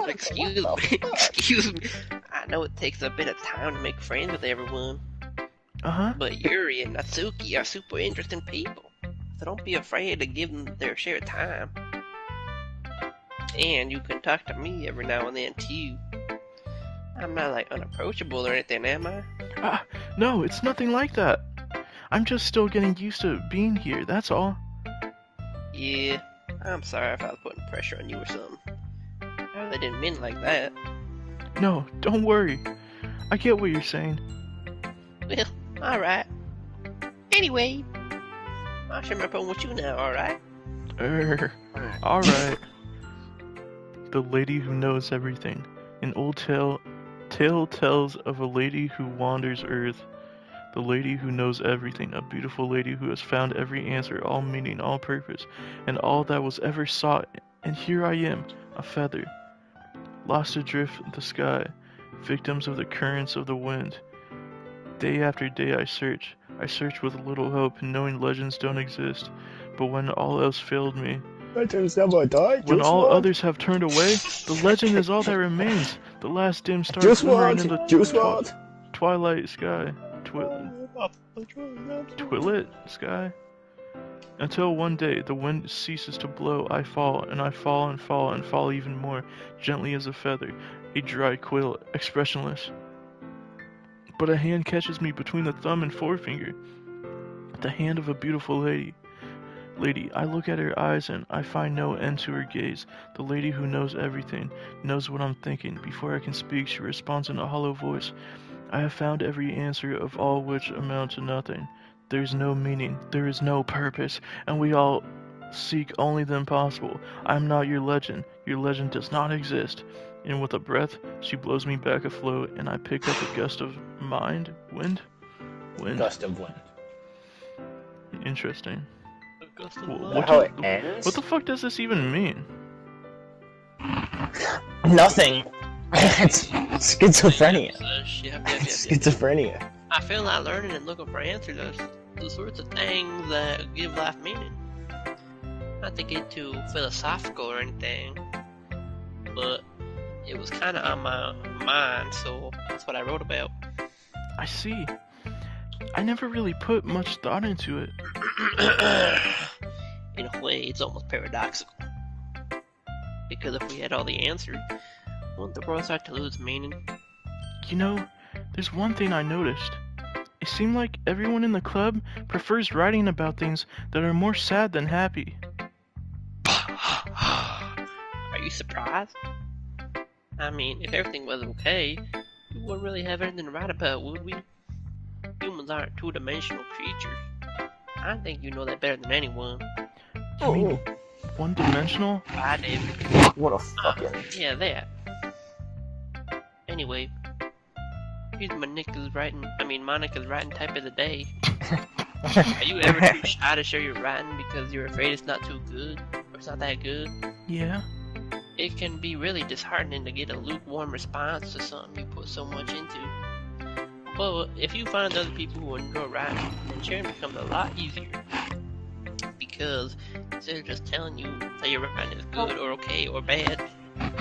Excuse me. I know it takes a bit of time to make friends with everyone, Uh-huh. but Yuri and Natsuki are super interesting people, so don't be afraid to give them their share of time. And you can talk to me every now and then too. I'm not like unapproachable or anything, am I? No, it's nothing like that. I'm just still getting used to being here, that's all. Yeah, I'm sorry if I was putting pressure on you or something. I really didn't mean it like that. No, don't worry. I get what you're saying. Well, alright. Anyway, I'll share my poem with you now, alright? Alright. The Lady Who Knows Everything. An old tale tells of a lady who wanders earth. The lady who knows everything, a beautiful lady who has found every answer, all meaning, all purpose, and all that was ever sought. And here I am, a feather, lost adrift in the sky, victims of the currents of the wind. Day after day I search with little hope, knowing legends don't exist. But when all else failed me, when all others have turned away, the legend is all that remains. The last dim star glimmering in the twilight sky. Twilight sky? Until one day the wind ceases to blow, I fall, and I fall and fall and fall even more, gently as a feather, a dry quill, expressionless. But a hand catches me between the thumb and forefinger. The hand of a beautiful lady. I look at her eyes and I find no end to her gaze. The lady who knows everything, knows what I'm thinking. Before I can speak, she responds in a hollow voice. I have found every answer of all which amount to nothing. There is no meaning, there is no purpose, and we all seek only the impossible. I am not your legend does not exist. And with a breath, she blows me back afloat, and I pick up a gust of wind? Gust of wind. Interesting. Ends? What the fuck does this even mean? Nothing. It's schizophrenia. Yep. Schizophrenia. I feel like learning and looking for answers are the sorts of things that give life meaning. Not to get too philosophical or anything, but it was kind of on my mind, so that's what I wrote about. I see. I never really put much thought into it. In a way, it's almost paradoxical. Because if we had all the answers, wouldn't the world start to lose meaning? You know, there's one thing I noticed. It seemed like everyone in the club prefers writing about things that are more sad than happy. Are you surprised? I mean, if everything was okay, we wouldn't really have anything to write about, would we? Humans aren't two-dimensional creatures. I think you know that better than anyone. You mean one-dimensional? I did. What a fucking... Yeah, that. Anyway, here's Monica's writing type of the day. Are you ever too shy to share your writing because you're afraid it's not too good? Or it's not that good? Yeah. It can be really disheartening to get a lukewarm response to something you put so much into. But if you find other people who enjoy writing, then sharing becomes a lot easier. Because instead of just telling you that your writing is good or okay or bad, you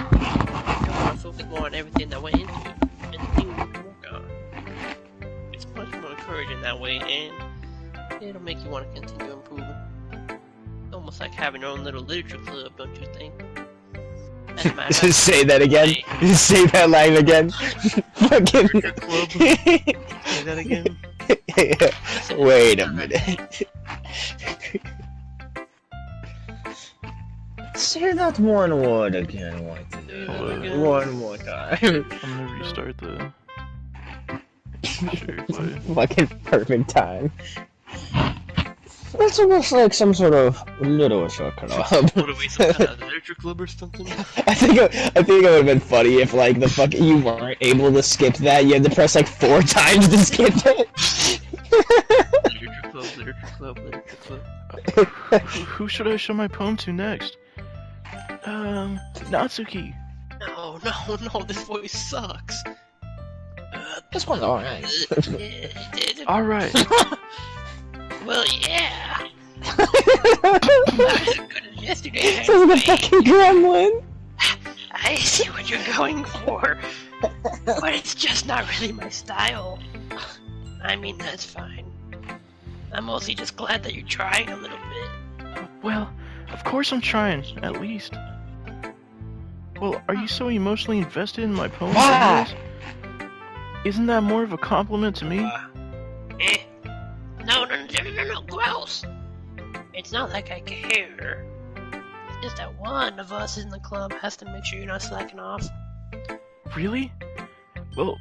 want to focus more on everything that went into it and the things you can work on. It's much more encouraging that way, and it'll make you want to continue improving. Almost like having your own little literature club, don't you think? Just say that again. Just say that line again. Fucking. Say that again. Wait a minute. Say that one word again. One more time. I'm gonna restart the... Sure, play. Fucking perfect time. That's almost like some sort of literature club. What are we, some kind of literature club or something? I think it would have been funny if like the fuck you weren't able to skip that. You had to press like 4 times to skip it. Literature club. Who should I show my poem to next? Natsuki. No, this voice sucks. This one's alright. Alright. Well, yeah. Not as good as yesterday. Sounds like a fucking gremlin. I see what you're going for, but it's just not really my style. I mean, that's fine. I'm mostly just glad that you're trying a little bit. Well, of course I'm trying, at least. Well, are you so emotionally invested in my poems? anyways? Isn't that more of a compliment to me? No, gross. It's not like I care. It's just that one of us in the club has to make sure you're not slacking off. Really? Well,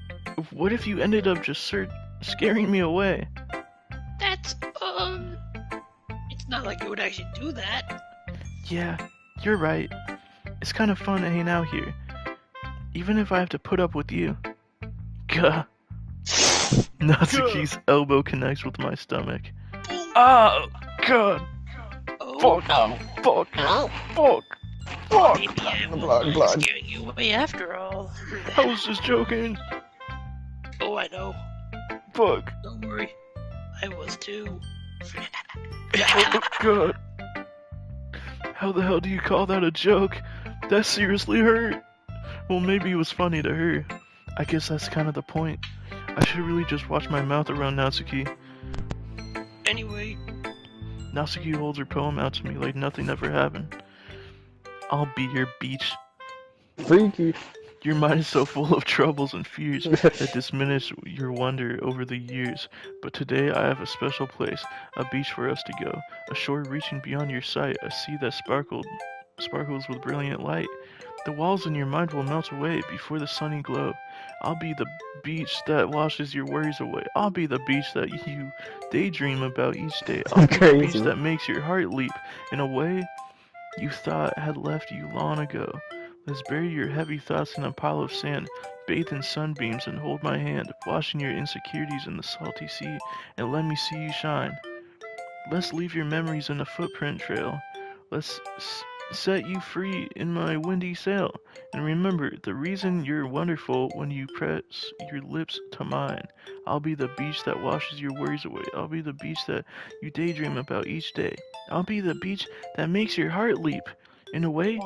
what if you ended up just scaring me away? That's, it's not like you would actually do that. Yeah, you're right. It's kind of fun to hang out here. Even if I have to put up with you. Gah. Natsuki's elbow connects with my stomach. Oh, God. Oh, Fuck. maybe I wasn't scaring you away after all. I was just joking. Oh, I know. Fuck. Don't worry. I was too. Oh, God. How the hell do you call that a joke? That seriously hurt. Well, maybe it was funny to her. I guess that's kind of the point. I should really just watch my mouth around Natsuki. Anyway. Natsuki holds her poem out to me like nothing ever happened. I'll be your beach. Freaky. Your mind is so full of troubles and fears that diminish your wonder over the years. But today I have a special place, a beach for us to go, a shore reaching beyond your sight, a sea that sparkles with brilliant light. The walls in your mind will melt away before the sunny glow. I'll be the beach that washes your worries away. I'll be the beach that you daydream about each day. I'll be the beach that makes your heart leap in a way you thought had left you long ago. Let's bury your heavy thoughts in a pile of sand, bathe in sunbeams and hold my hand, washing your insecurities in the salty sea, and let me see you shine. Let's leave your memories in a footprint trail. Let's set you free in my windy sail. And remember, the reason you're wonderful when you press your lips to mine. I'll be the beach that washes your worries away. I'll be the beach that you daydream about each day. I'll be the beach that makes your heart leap. In a way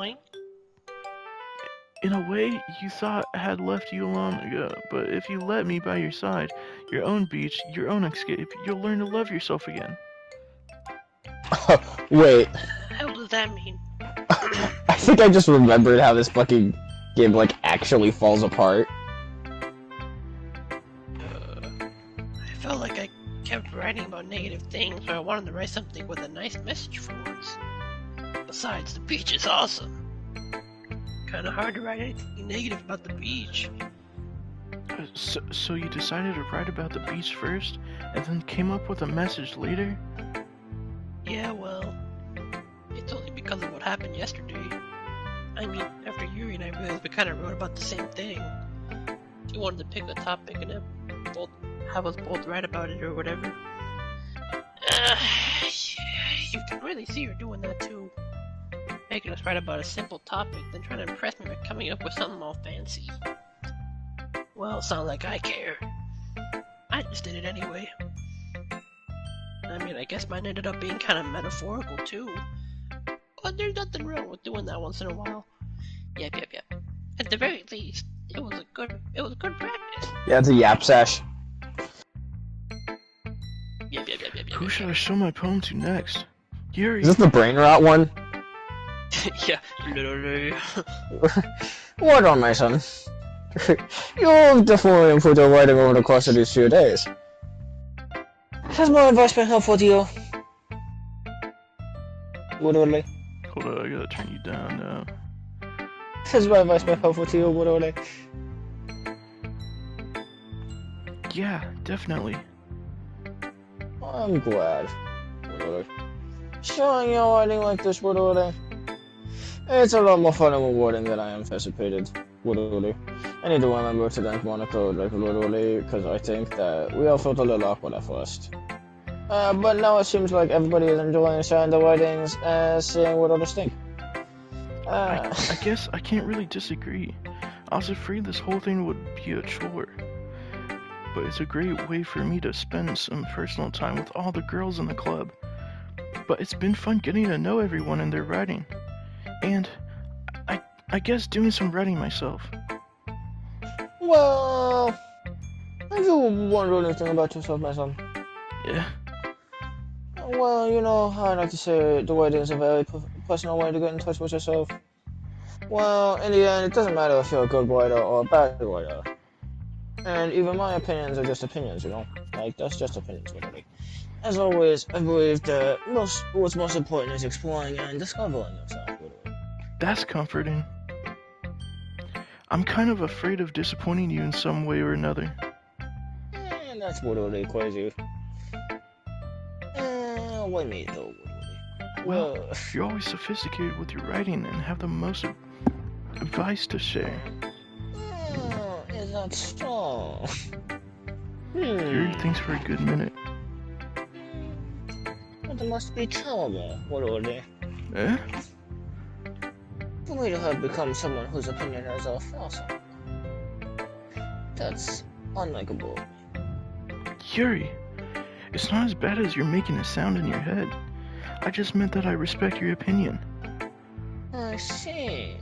you thought had left you long ago. But if you let me by your side, your own beach, your own escape, you'll learn to love yourself again. Wait. How does that mean? I think I just remembered how this fucking game, like, actually falls apart. I felt like I negative thing, so I wanted to write something with a nice message for once. Besides, the beach is awesome. Kinda hard to write anything negative about the beach. So you decided to write about the beach first, and then came up with a message later? Yeah, well, it's only because of what happened yesterday. I mean, after Yuri and I realized we kinda wrote about the same thing. She wanted to pick a topic and have us both write about it or whatever. You can really see her doing that too. Making us write about a simple topic, then trying to impress me by coming up with something all fancy. Well, it's not like I care. I just did it anyway. I mean, I guess mine ended up being kind of metaphorical too. But there's nothing wrong with doing that once in a while. Yep. At the very least, it was good practice. Yeah, it's a yap sesh. Yep. Who should I show my poem to next? Yuri. Is this the brain rot one? Yeah, literally. Well done, my son. You've definitely improved your writing over the course of these few days. Has my advice been helpful to you? Woodley? Hold on, I gotta turn you down now. Has my advice been helpful to you, Woodley? Yeah, definitely. I'm glad, Woodley. Showing your writing like this, Woodley. It's a lot more fun and rewarding than I anticipated, Woodley. I need to remember to thank Monica like Woodley, because I think that we all felt a little awkward at first. But now it seems like everybody is enjoying sharing the writings and seeing what others think. I guess I can't really disagree. I was afraid this whole thing would be a chore. But it's a great way for me to spend some personal time with all the girls in the club. But it's been fun getting to know everyone and their writing. And I guess doing some writing myself. Well, have you wondered anything about yourself, my son? Yeah. Well, you know how I like to say the writing is a very personal way to get in touch with yourself. Well, in the end, it doesn't matter if you're a good writer or a bad writer. And even my opinions are just opinions, you know? Like, that's just opinions, really. As always, I believe that what's most important is exploring and discovering yourself, really. That's comforting. I'm kind of afraid of disappointing you in some way or another. And that's literally crazy. Why me though, literally? Well, you're always sophisticated with your writing and have the most advice to share. Is that so? Yuri thinks for a good minute. That must be terrible, literally. Eh? For me to have become someone whose opinion is a falsehood. That's unlikable. Yuri, it's not as bad as you're making it sound in your head. I just meant that I respect your opinion. I see.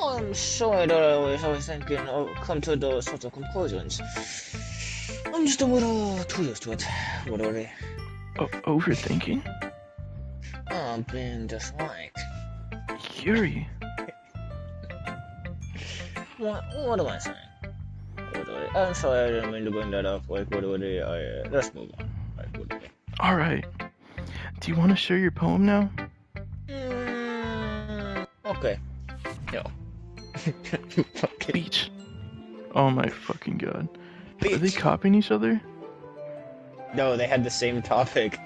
I'm sorry that I always thinking or come to those sorts of conclusions. I'm just a little too used to it, literally. Overthinking? I'm being disliked. Yuri. What am I saying? Literally. I'm sorry, I didn't mean to bring that up. Like, literally, let's move on. Like, literally. Alright. Do you want to share your poem now? Okay. No. Beach. Oh my fucking god. Beach. Are they copying each other? No, they had the same topic.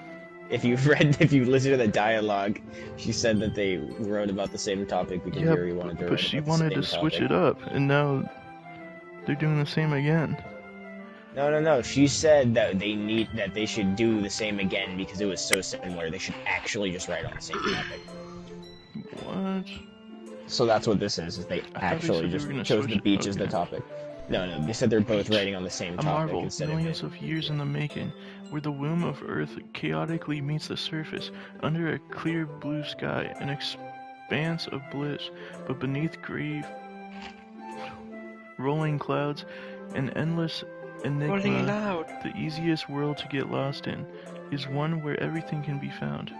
If you listen to the dialogue, she said that they wrote about the same topic because Yuri wanted to write but she about wanted the to same switch topic. it up, and now they're doing the same again. No. She said that they should do the same again because it was so similar. They should actually just write on the same topic. What? So that's what this is they actually just chose the beach as the topic. No, they said they're both writing on the same A topic marvel, instead millions of years in the making, where the womb of Earth chaotically meets the surface, under a clear blue sky, an expanse of bliss, but beneath gray rolling clouds, an endless enigma. The easiest world to get lost in is one where everything can be found.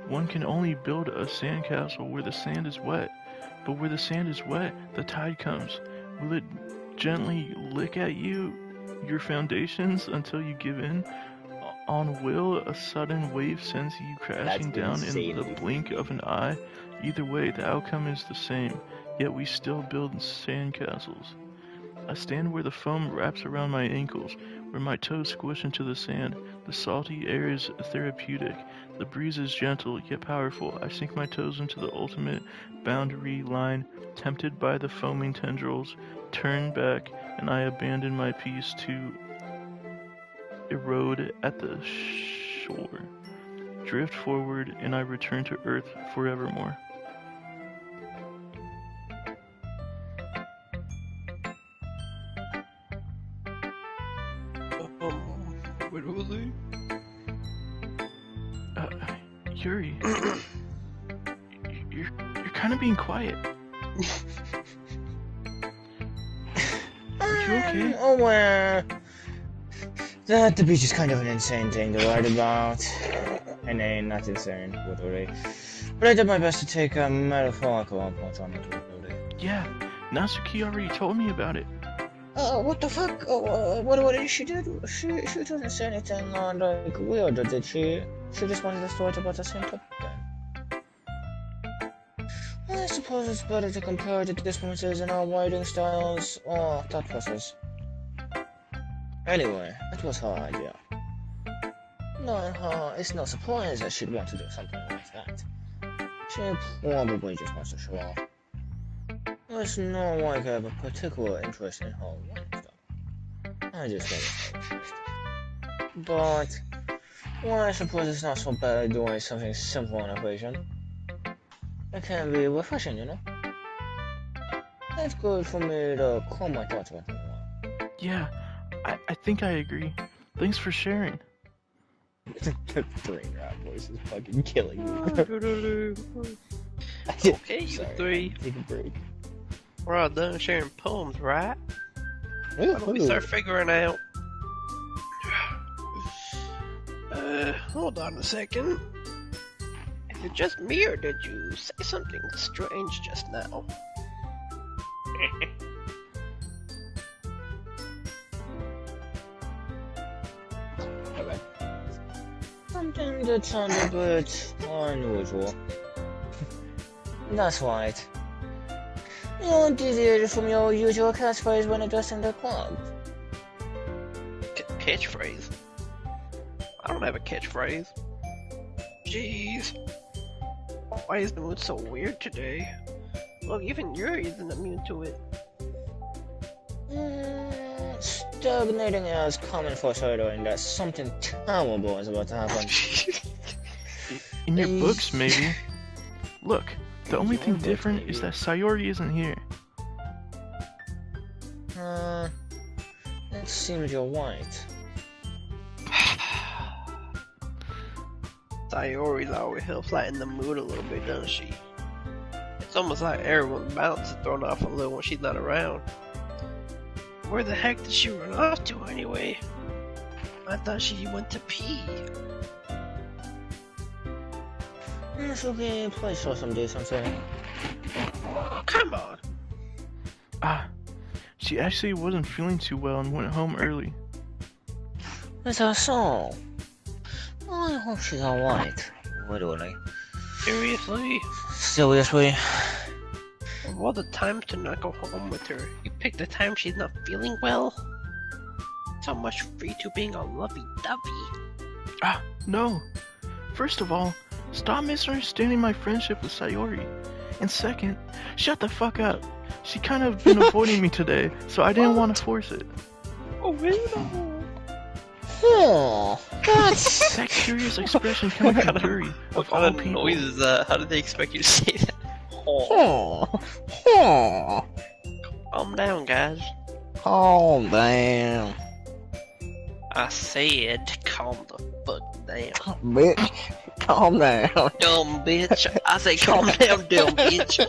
One can only build a sandcastle where the sand is wet, but where the sand is wet, the tide comes. Will it gently lick at you your foundations until you give in. On will, a sudden wave sends you crashing down in the blink of an eye. Either way, the outcome is the same, yet we still build sandcastles. I stand where the foam wraps around my ankles, where my toes squish into the sand. The salty air is therapeutic. The breeze is gentle, yet powerful. I sink my toes into the ultimate boundary line, tempted by the foaming tendrils, turn back, and I abandon my peace to erode at the shore. Drift forward, and I return to Earth forevermore. What was he? Yuri, you're kind of being quiet. Are you okay? Oh well, that the beach is kind of an insane thing to write about. And not insane, literally. But I did my best to take a metaphorical approach on it, literally. Yeah, Natsuki already told me about it. What the fuck? What did she do? She doesn't say anything like weird, did she? She just wanted us to write about the same topic then. I suppose it's better to compare the differences in our writing styles or thought process. Anyway, it was her idea. Knowing her, it's no surprise that she'd want to do something like that. She probably just wants to show off. It's not like I have a particular interest in her writing style. I just think it's interesting. But, well, I suppose it's not so bad doing something simple on occasion. It can be refreshing, you know? It's good for me to calm my thoughts once in a while. Yeah, I think I agree. Thanks for sharing. The brain rap voice is fucking killing me. Okay, you Sorry, three. take a break. We're all done sharing poems, right? Why don't we start figuring out? Hold on a second. Is it just me, or did you say something strange just now? Okay. Something that sounded a bit unusual. That's right. You don't deviate from your usual catchphrase when addressing the club. Catchphrase? I don't have a catchphrase. Jeez. Why is the mood so weird today? Well, even Yuri isn't immune to it. Stagnating air is common for foreshadowing that something terrible is about to happen. In your books, maybe. Look, the only thing different is that Sayori isn't here. It seems you're right. Sayori's always helps lighten the mood a little bit, doesn't she? It's almost like everyone's balance is thrown off a little when she's not around. Where the heck did she run off to anyway? I thought she went to pee. It's okay, play show someday, something. Come on. She actually wasn't feeling too well and went home early. It's her soul. I hope she's alright. Literally. Seriously? Seriously? Of all the times to not go home with her, you picked the time she's not feeling well? So much for you two being all lovey-dovey. No. First of all, stop misunderstanding my friendship with Sayori. And second, shut the fuck up. She kind of been avoiding me today, so I didn't want to force it. Oh, really? That's... That curious expression coming from Yuri, of What all kind of people. noise is that? How did they expect you to say that? Calm down, guys. Calm down. I said calm the fuck down. Bitch, calm down. Dumb bitch. I say calm down, dumb bitch.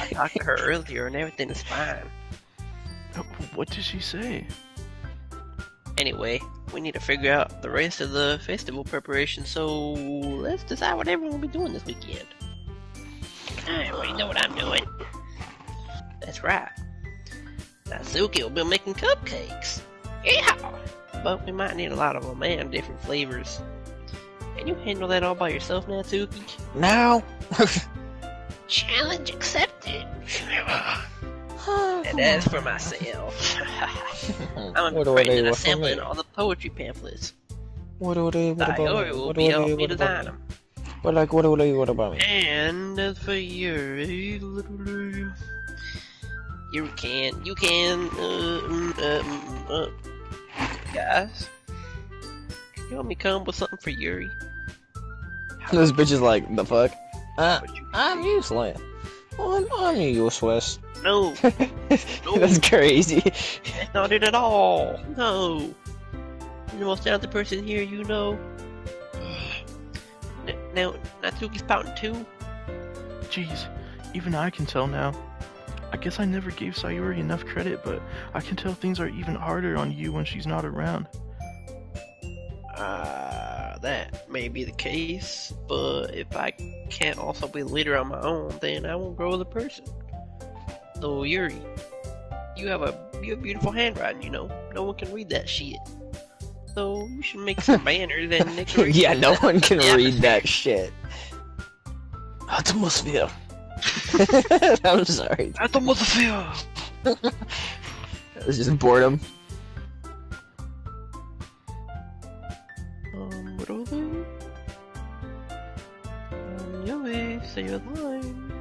I talked to her earlier and everything is fine. What did she say? Anyway, we need to figure out the rest of the festival preparation, so let's decide what everyone will be doing this weekend. I already know what I'm doing. That's right. Natsuki will be making cupcakes. Yeah. But we might need a lot of them and different flavors. Can you handle that all by yourself, Natsuki? Now? Challenge accepted. And as for myself, I'm What do afraid they that want from assembling me? all the poetry pamphlets. What about Sayori will be helping me design them. What about me? And as for you can, guys, can you help me come with something for Yuri? This bitch is like, the fuck? I'm useless. I'm useless. No, That's crazy. that's not it at all. No. You're the most talented person here, you know. Now, Natsuki's pouting too? Jeez, even I can tell now. I guess I never gave Sayuri enough credit, but I can tell things are even harder on you when she's not around. That may be the case, but if I can't also be a leader on my own, then I won't grow as a person. So Yuri, you have beautiful handwriting, you know. No one can read that shit. So you should make some banners and decorations. Yeah, no one can read that shit. Atmosphere. I'm sorry. Atmosphere. It's just boredom. What are they? Yuri, say your line.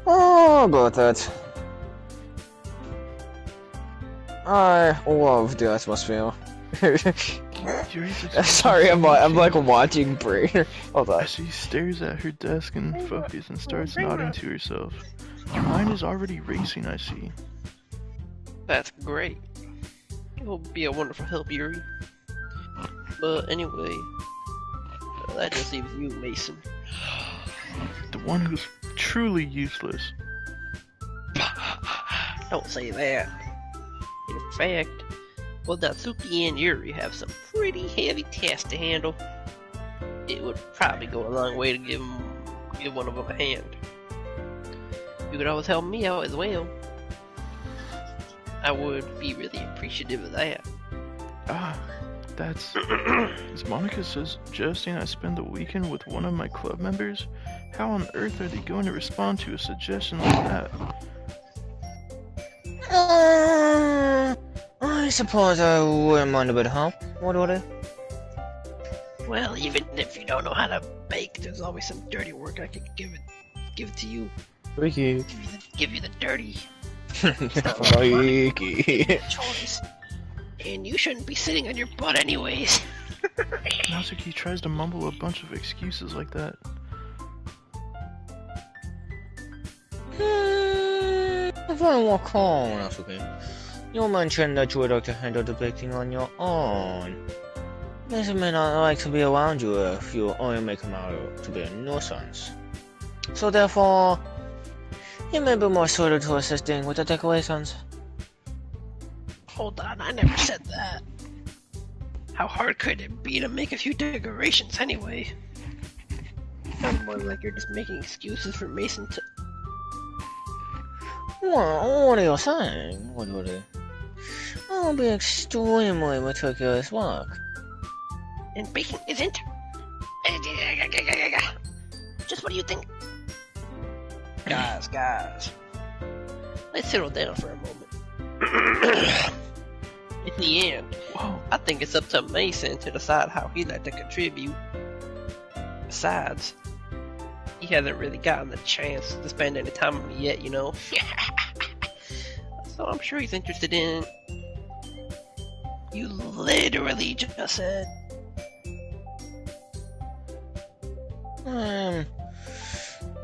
Oh, about that. I love the atmosphere. Yuri's expression Sorry, I'm changes. like watching Brie. Hold on. As she stares at her desk and focuses and starts nodding to herself. Your mind is already racing, I see. That's great. You'll be a wonderful help, Yuri. But anyway, that just leaves you, Mason. The one who's truly useless. Don't say that. In fact, well, Natsuki and Yuri have some pretty heavy tasks to handle. It would probably go a long way to give one of them a hand. You could always help me out as well. I would be really appreciative of that. Ah, that's... As Monica says, suggesting I spend the weekend with one of my club members? How on earth are they going to respond to a suggestion like that? I suppose I wouldn't mind a bit of help. What would it? Well, even if you don't know how to bake, there's always some dirty work I could give it to you. Ricky. Give you the dirty Ricky. chores. And you shouldn't be sitting on your butt anyways. Natsuki tries to mumble a bunch of excuses like that. If I walk home, that's okay. You mentioned that you would like to handle the baking on your own. This may not like to be around you if you only make him out to be a nuisance. So therefore, he may be more suited to assisting with the decorations. Hold on, I never said that. How hard could it be to make a few decorations anyway? Sounds more like you're just making excuses for Mason to... What are you saying? What would it? I'll be extremely meticulous work. And baking isn't. Just what do you think? Guys. Let's settle down for a moment. In the end, Whoa. I think it's up to Mason to decide how he'd like to contribute. Besides, he hasn't really gotten the chance to spend any time with me yet, you know. So I'm sure he's interested in... You literally just said...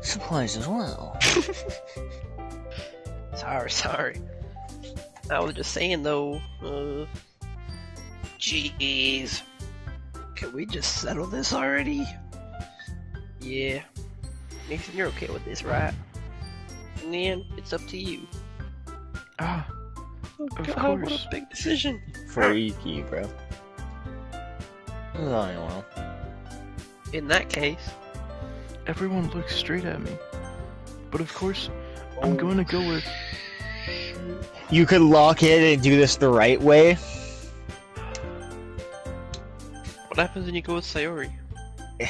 Surprised as well. Sorry. I was just saying though, jeez. Can we just settle this already? Yeah. Nathan, you're okay with this, right? In the end, it's up to you. Ah, Oh Of God, what course. a big decision. Freaky, bro. Well. In that case, everyone looks straight at me. But of course, I'm going to go with... you could lock in and do this the right way. What happens when you go with Sayori?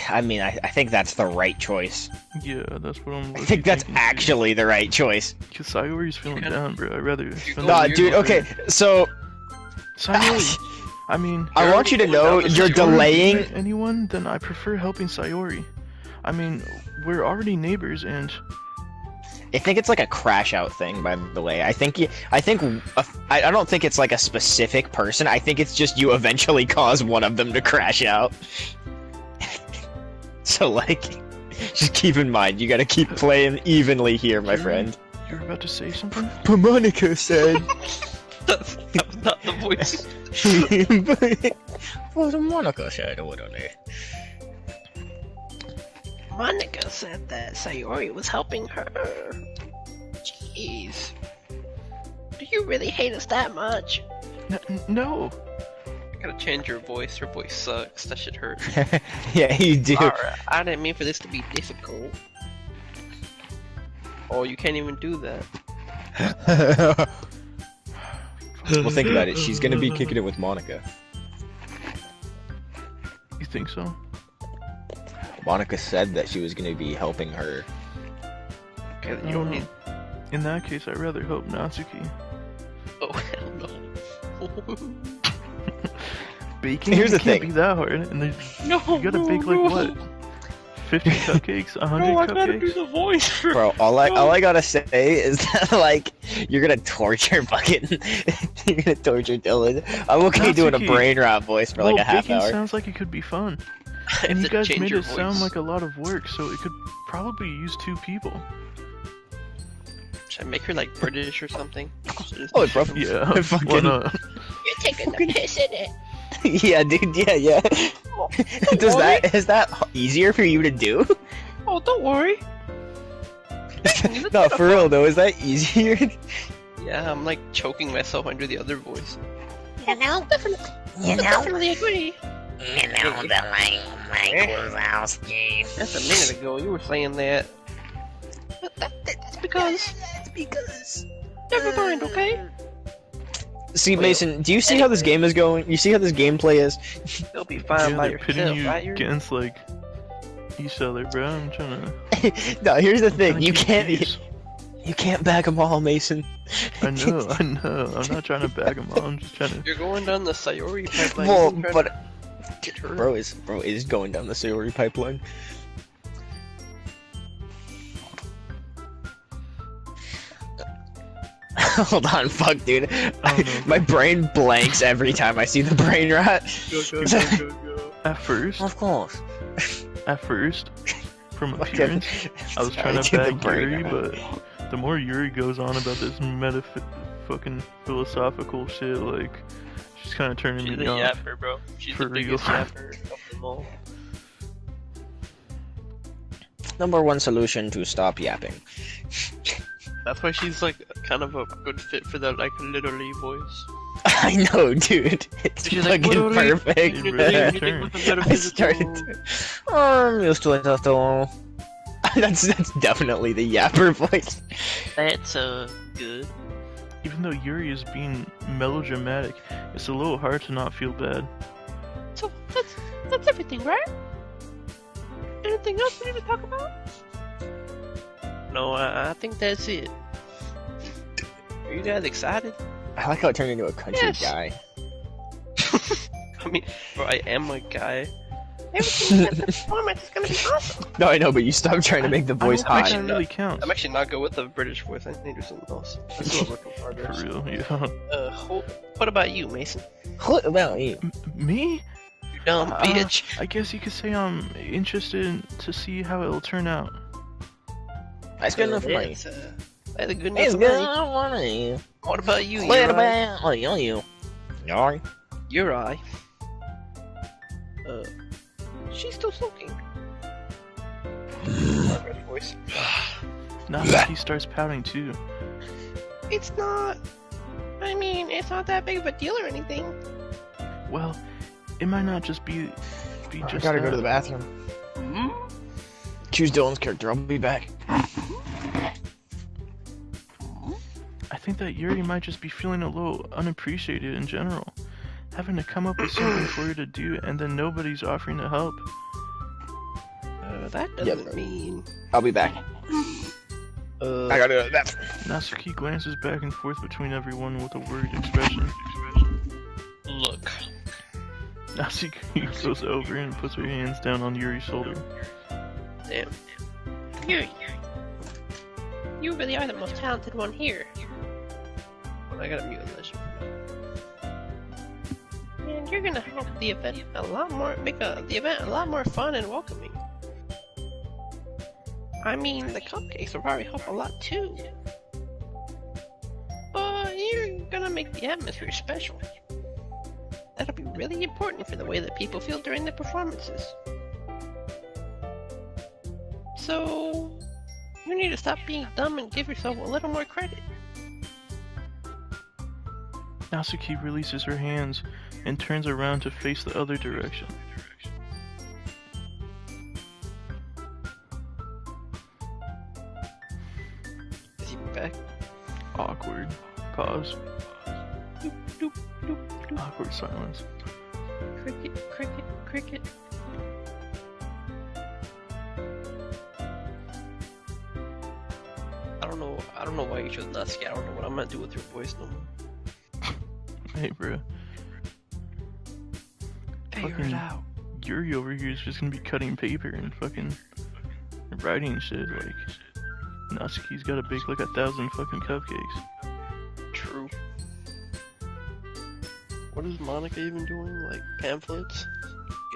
I mean, I think that's the right choice. Yeah, that's what I'm. I think that's actually the right choice. Cause Sayori's feeling down, bro. I'd rather. Spend Nah, dude. Okay, so Sayori. I mean, I want you to know you're delaying anyone. Then I prefer helping Sayori. I mean, we're already neighbors, and I think it's like a crash out thing. By the way, I don't think it's like a specific person. I think it's just you eventually cause one of them to crash out. So like, just keep in mind, you gotta keep playing evenly here, my friend. You're about to say something? But Monica said. That was not the voice. What Monica said, wouldn't it? Monica said that Sayori was helping her. Jeez. Do you really hate us that much? No. Gotta change your voice. Your voice sucks. That shit hurts. Yeah, you do. Alright, I didn't mean for this to be difficult. Oh, you can't even do that. Well, think about it. She's gonna be kicking it with Monica. You think so? Monica said that she was gonna be helping her. Okay, you don't need. In that case, I'd rather help Natsuki. Oh hell no. Baking Here's the can't thing. be that hard, and then No, you gotta bake like what? 50 cupcakes, 100 No, I gotta do cupcakes. the voice. Bro, all I gotta say is that like you're gonna torture fucking you're gonna torture Dylan. I'm okay doing a Natsuki. brain rot voice for like a half baking hour. sounds like it could be fun, I and have you to guys change made your it sound voice. like a lot of work, so it could probably use 2 people. Should I make her like British or something? Oh, bro. Yeah, why Fucking not? You're taking the piss in it. yeah, dude. Yeah. Is that easier for you to do? Oh, don't worry. No, for real though. Is that easier? Yeah, I'm like choking myself under the other voice. You know? Definitely agree. You know the Mike Wazowski. That's a minute ago. You were saying that. But that's because... Never mind, okay? See, Mason, do you see how this game is going? You see how this gameplay is? You'll be fine Yeah, by they're pitting yourself, you right? You're... against like each other, bro. I'm trying to. No, here's the thing. trying to You keep can't. peace. You can't back them all, Mason. I know. I'm not trying to bag them all. I'm just trying to. You're going down the Sayori pipeline. Well, You're trying but to get her. bro is going down the Sayori pipeline. Hold on, fuck, dude. no. My brain blanks every time I see the brain rot. Go. At first, Of course. from appearance, I was trying to do the bag brain Yuri, rot. but the more Yuri goes on about this fucking philosophical shit, like, she's kind of turning She's a me off. yapper, bro. She's For the real. biggest yapper of them all. Number one solution to stop yapping. That's why she's like kind of a good fit for that like literally voice. I know, dude. It's She's like, fucking "What are you- perfect. You really Anything turn. with a I metaphysical- started to... I'm used to it after all. That's definitely the yapper voice. That's good. Even though Yuri is being melodramatic, it's a little hard to not feel bad. So that's everything, right? Anything else we need to talk about? No, I think that's it. Are you guys excited? I like how it turned into a country Yes. guy. I mean, bro, I am a guy. Everything in the performance is gonna be awesome. No, I know, but you stopped trying to make the voice I don't high. think that really counts. I'm actually not good with the British voice. I need to do something else. I'm still a work in For progress. real, yeah. What about you, Mason? What about you? Me? You dumb bitch. I guess you could say I'm interested to see how it'll turn out. I spend enough money. It's, I had a good enough It's money. good money. What about you, What Uri? about you? Yari? Uri? She's still soaking. Margaret's voice. Now that he starts pouting too. It's not. I mean, it's not that big of a deal or anything. Well, it might not just be I just gotta go that. to the bathroom. Hmm? Choose Dylan's character, I'll be back. I think that Yuri might just be feeling a little unappreciated in general. Having to come up with something for her to do and then nobody's offering to help. That doesn't mean... I'll be back. I gotta go. Natsuki glances back and forth between everyone with a worried expression. Look. Natsuki goes over and puts her hands down on Yuri's shoulder. Damn. Yuri, you really are the most talented one here. Well, I gotta mute Legend. And you're gonna help the event make the event a lot more fun and welcoming. I mean, the cupcakes will probably help a lot too. But you're gonna make the atmosphere special. That'll be really important for the way that people feel during the performances. So, you need to stop being dumb and give yourself a little more credit. Natsuki releases her hands and turns around to face the other direction. Is he back? Awkward. Pause. Doop, doop, doop, doop. Awkward silence. Cricket, cricket, cricket. I don't know why you chose Natsuki. I don't know what I'm gonna do with your voice no more. Hey, bro. Figure it out. Yuri over here is just gonna be cutting paper and fucking writing shit. Like, Natsuki's gotta bake like 1,000 fucking cupcakes. True. What is Monica even doing? Like pamphlets?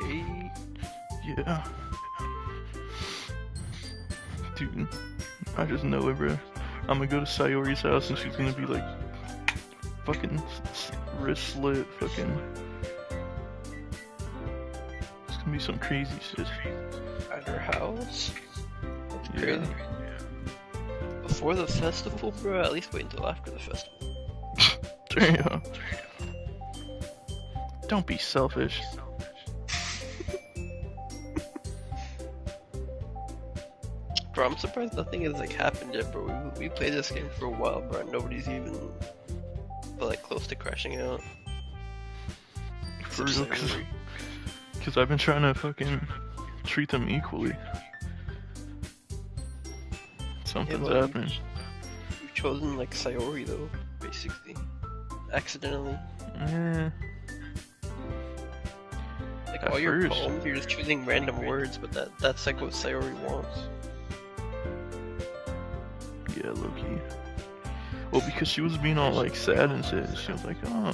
Gay? Yeah. Dude, I just know it, bro. I'm gonna go to Sayori's house and she's gonna be like, fucking wrist slit, fucking. It's gonna be some crazy shit. At her house? That's Yeah. crazy. Before the festival, bro? At least wait until after the festival. Damn. Don't be selfish. Bro, I'm surprised nothing has like happened yet, bro. We played this game for a while, bro, and nobody's even like close to crashing out. For Except real, Sayori. cause I've been trying to fucking treat them equally. Something's but happening. You've chosen like Sayori though, basically. Accidentally. Yeah. Like At all your first. poems, you're just choosing random words, but that's like what Sayori wants. Yeah, low-key. Well, because she was being all like sad and shit. She was like, oh,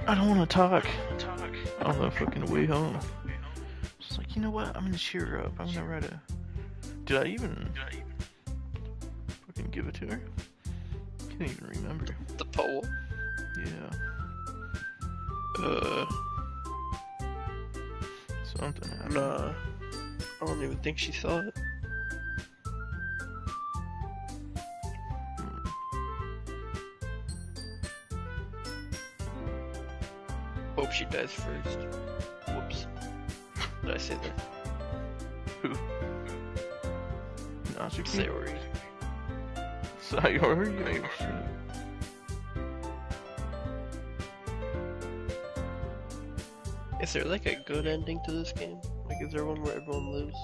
I don't want to talk on the fucking way home. She's like, you know what? I'm gonna cheer her up. I'm gonna write a. Did I even fucking give it to her? Can't even remember. The poem? Yeah, something happened. Nah. I don't even think she saw it. Hope she dies first. Whoops. Did I say that? Who? Natsuki? Sayori. Sayori? Oh, shit. Is there like a good ending to this game? Like, is there one where everyone lives?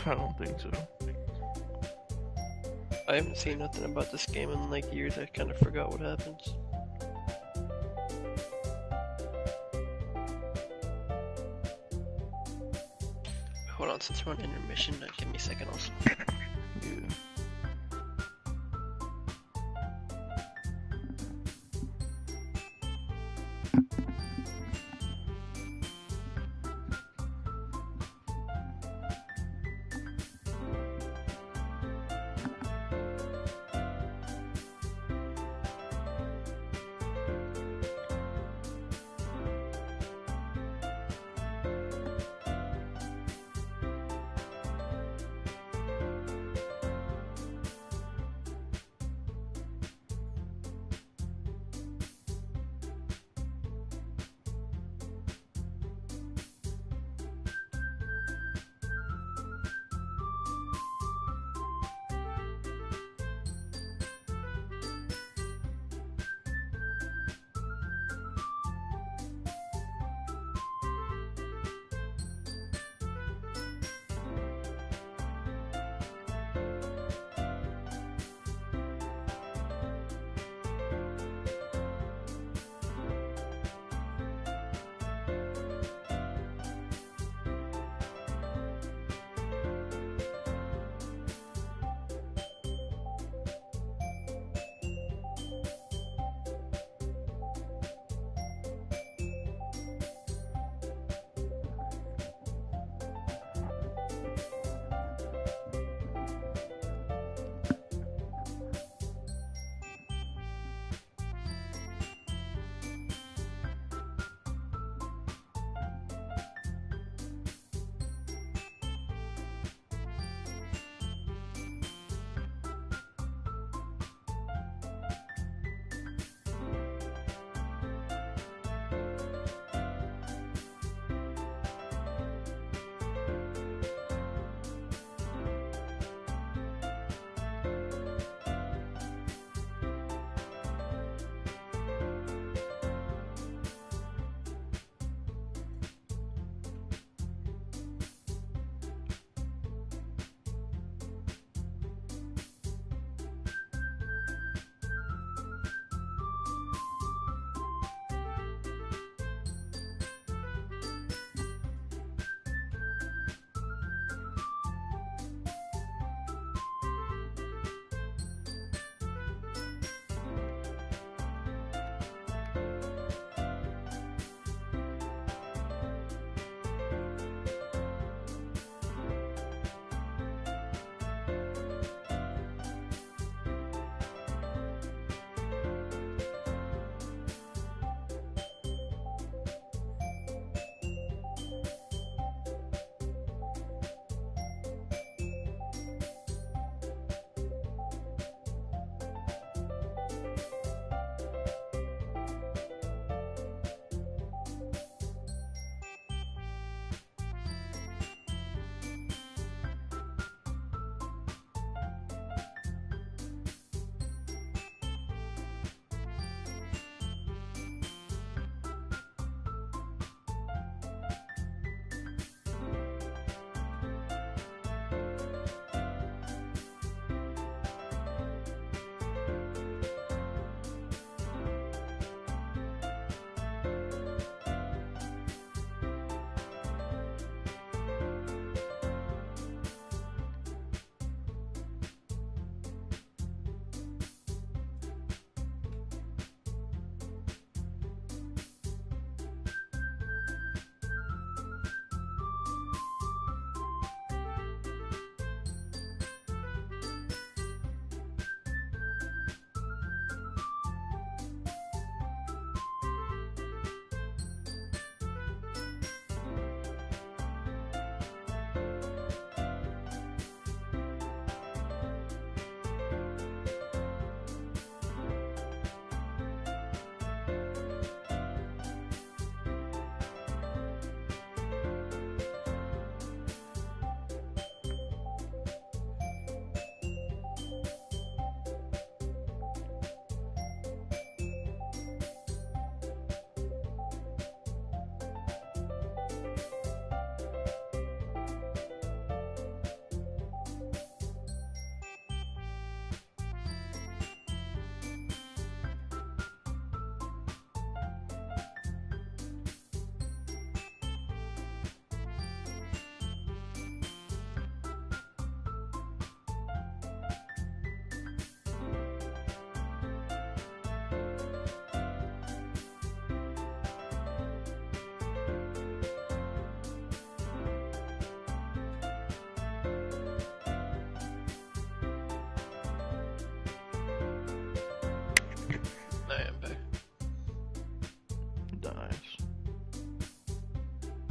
I don't think so. I haven't seen nothing about this game in like years. I kind of forgot what happens. Hold on, since we're on intermission, give me a second also. Yeah.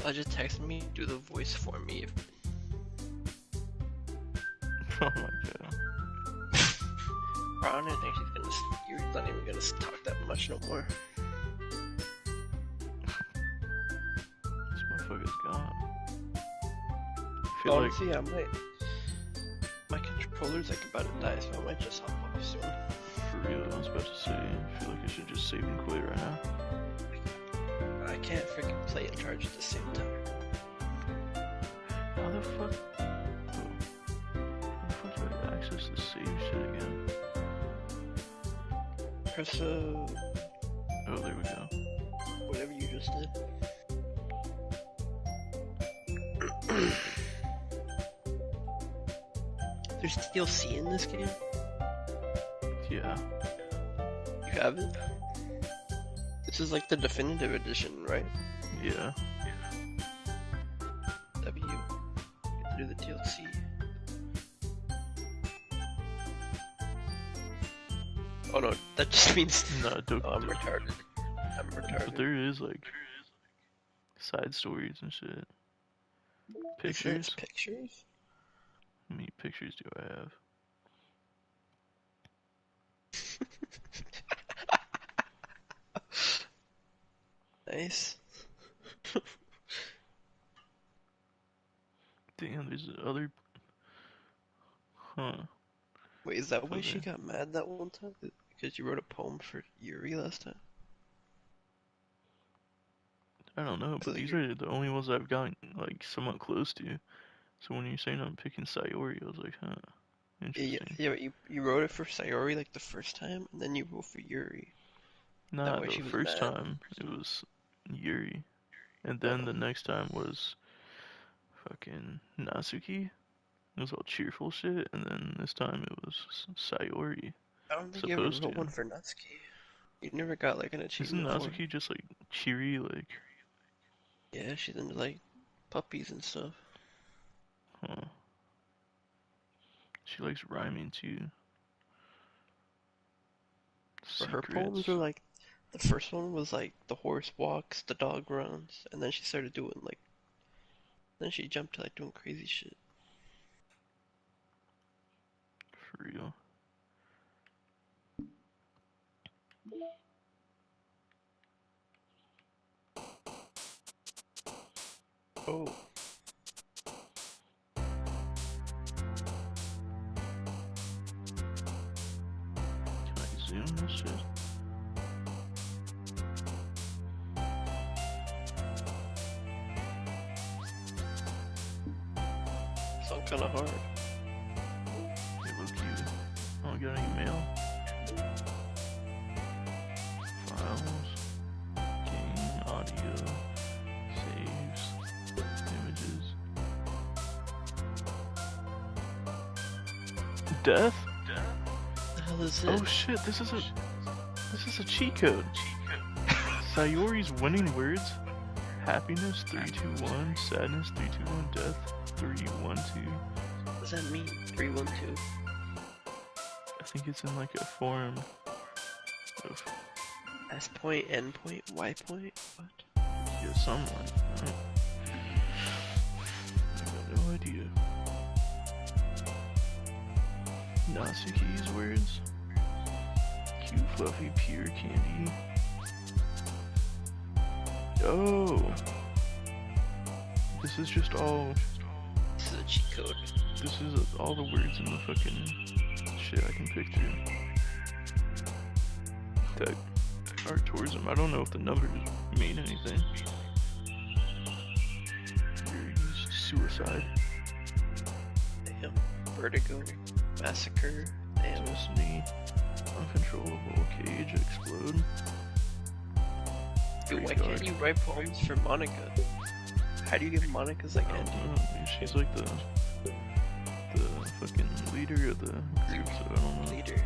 I just texted me, do the voice for me. Oh my god. I don't even think she's gonna. You're not even gonna talk that much no more. This motherfucker's gone. I feel like Honestly, I might. My controller's like about to die, so I might just hop off soon. for real, I was about to say, I feel like I should just save and quit right now. I can't freaking play and charge at the same time. How the fuck? Oh. How the fuck do I access the save shit again? Press Oh, there we go. whatever you just did. There's DLC in this game? Yeah. You have it? This is like the definitive edition, right? Yeah. W. Get to do the DLC. Oh no, that just means No, don't. oh, I'm retarded. I'm retarded. But there is like side stories and shit. Pictures? Pictures? How many pictures do I have? Nice. Damn, there's other. Huh. Wait, is that why she Okay. got mad that one time? Because you wrote a poem for Yuri last time? I don't know, but these are the only ones I've gotten like somewhat close to. So when you're saying I'm picking Sayori, I was like, huh, interesting. Yeah, but you wrote it for Sayori like the first time, and then you wrote for Yuri. Nah, way the she was first mad. time it was Yuri, and then the next time was fucking Natsuki. It was all cheerful shit, and then this time it was Sayori. I don't think you ever Supposed wrote to. one for Natsuki. You never got like an Isn't achievement for it. Natsuki just like cheery, like, Yeah, she's into like puppies and stuff. huh? She likes rhyming too. For her poems Secrets. were like, the first one was like the horse walks, the dog runs, and then she started doing like, then she jumped to like doing crazy shit. For real. Oh. Can I zoom this shit? Sound kinda hard. Hey, look you. Oh, got any mail? Files. Game, audio, saves, images. Death? The hell is it? Oh shit, this is a cheat code. Sayori's winning words. Happiness 321, sadness 321, death 312. What does that mean? 312. I think it's in like a form of S point, N point, Y point? What? yeah, something like that. I got no idea. Natsuki's words. Cute, fluffy, pure candy. Oh! This is just all. This is a cheat code. This is all the words in the fucking shit I can picture. That are towards him. I don't know if the numbers mean anything. Yuri's suicide. Damn. Vertigo. Massacre. Damn. Destiny. Uncontrollable. Cage. Explode. Dude, why can't you write poems for Monica? How do you get Monica's like I don't ending? know. Dude, she's like the fucking leader of the group, so I don't know. Leader.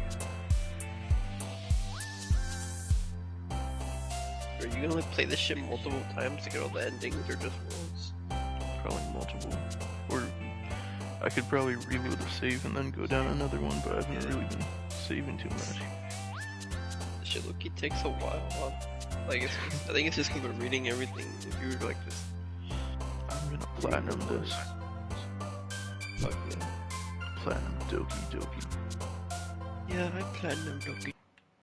Are you gonna like play this shit multiple times to get all the endings, or just once? Probably multiple. Or I could probably reload the save and then go down another one, but I haven't really been saving too much. This shit look, it takes a while. Huh? Like, I think it's just because we're reading everything. If you were like just gonna platinum this. Fuck yeah. Platinum Dokidoki. Yeah, I platinum Doki.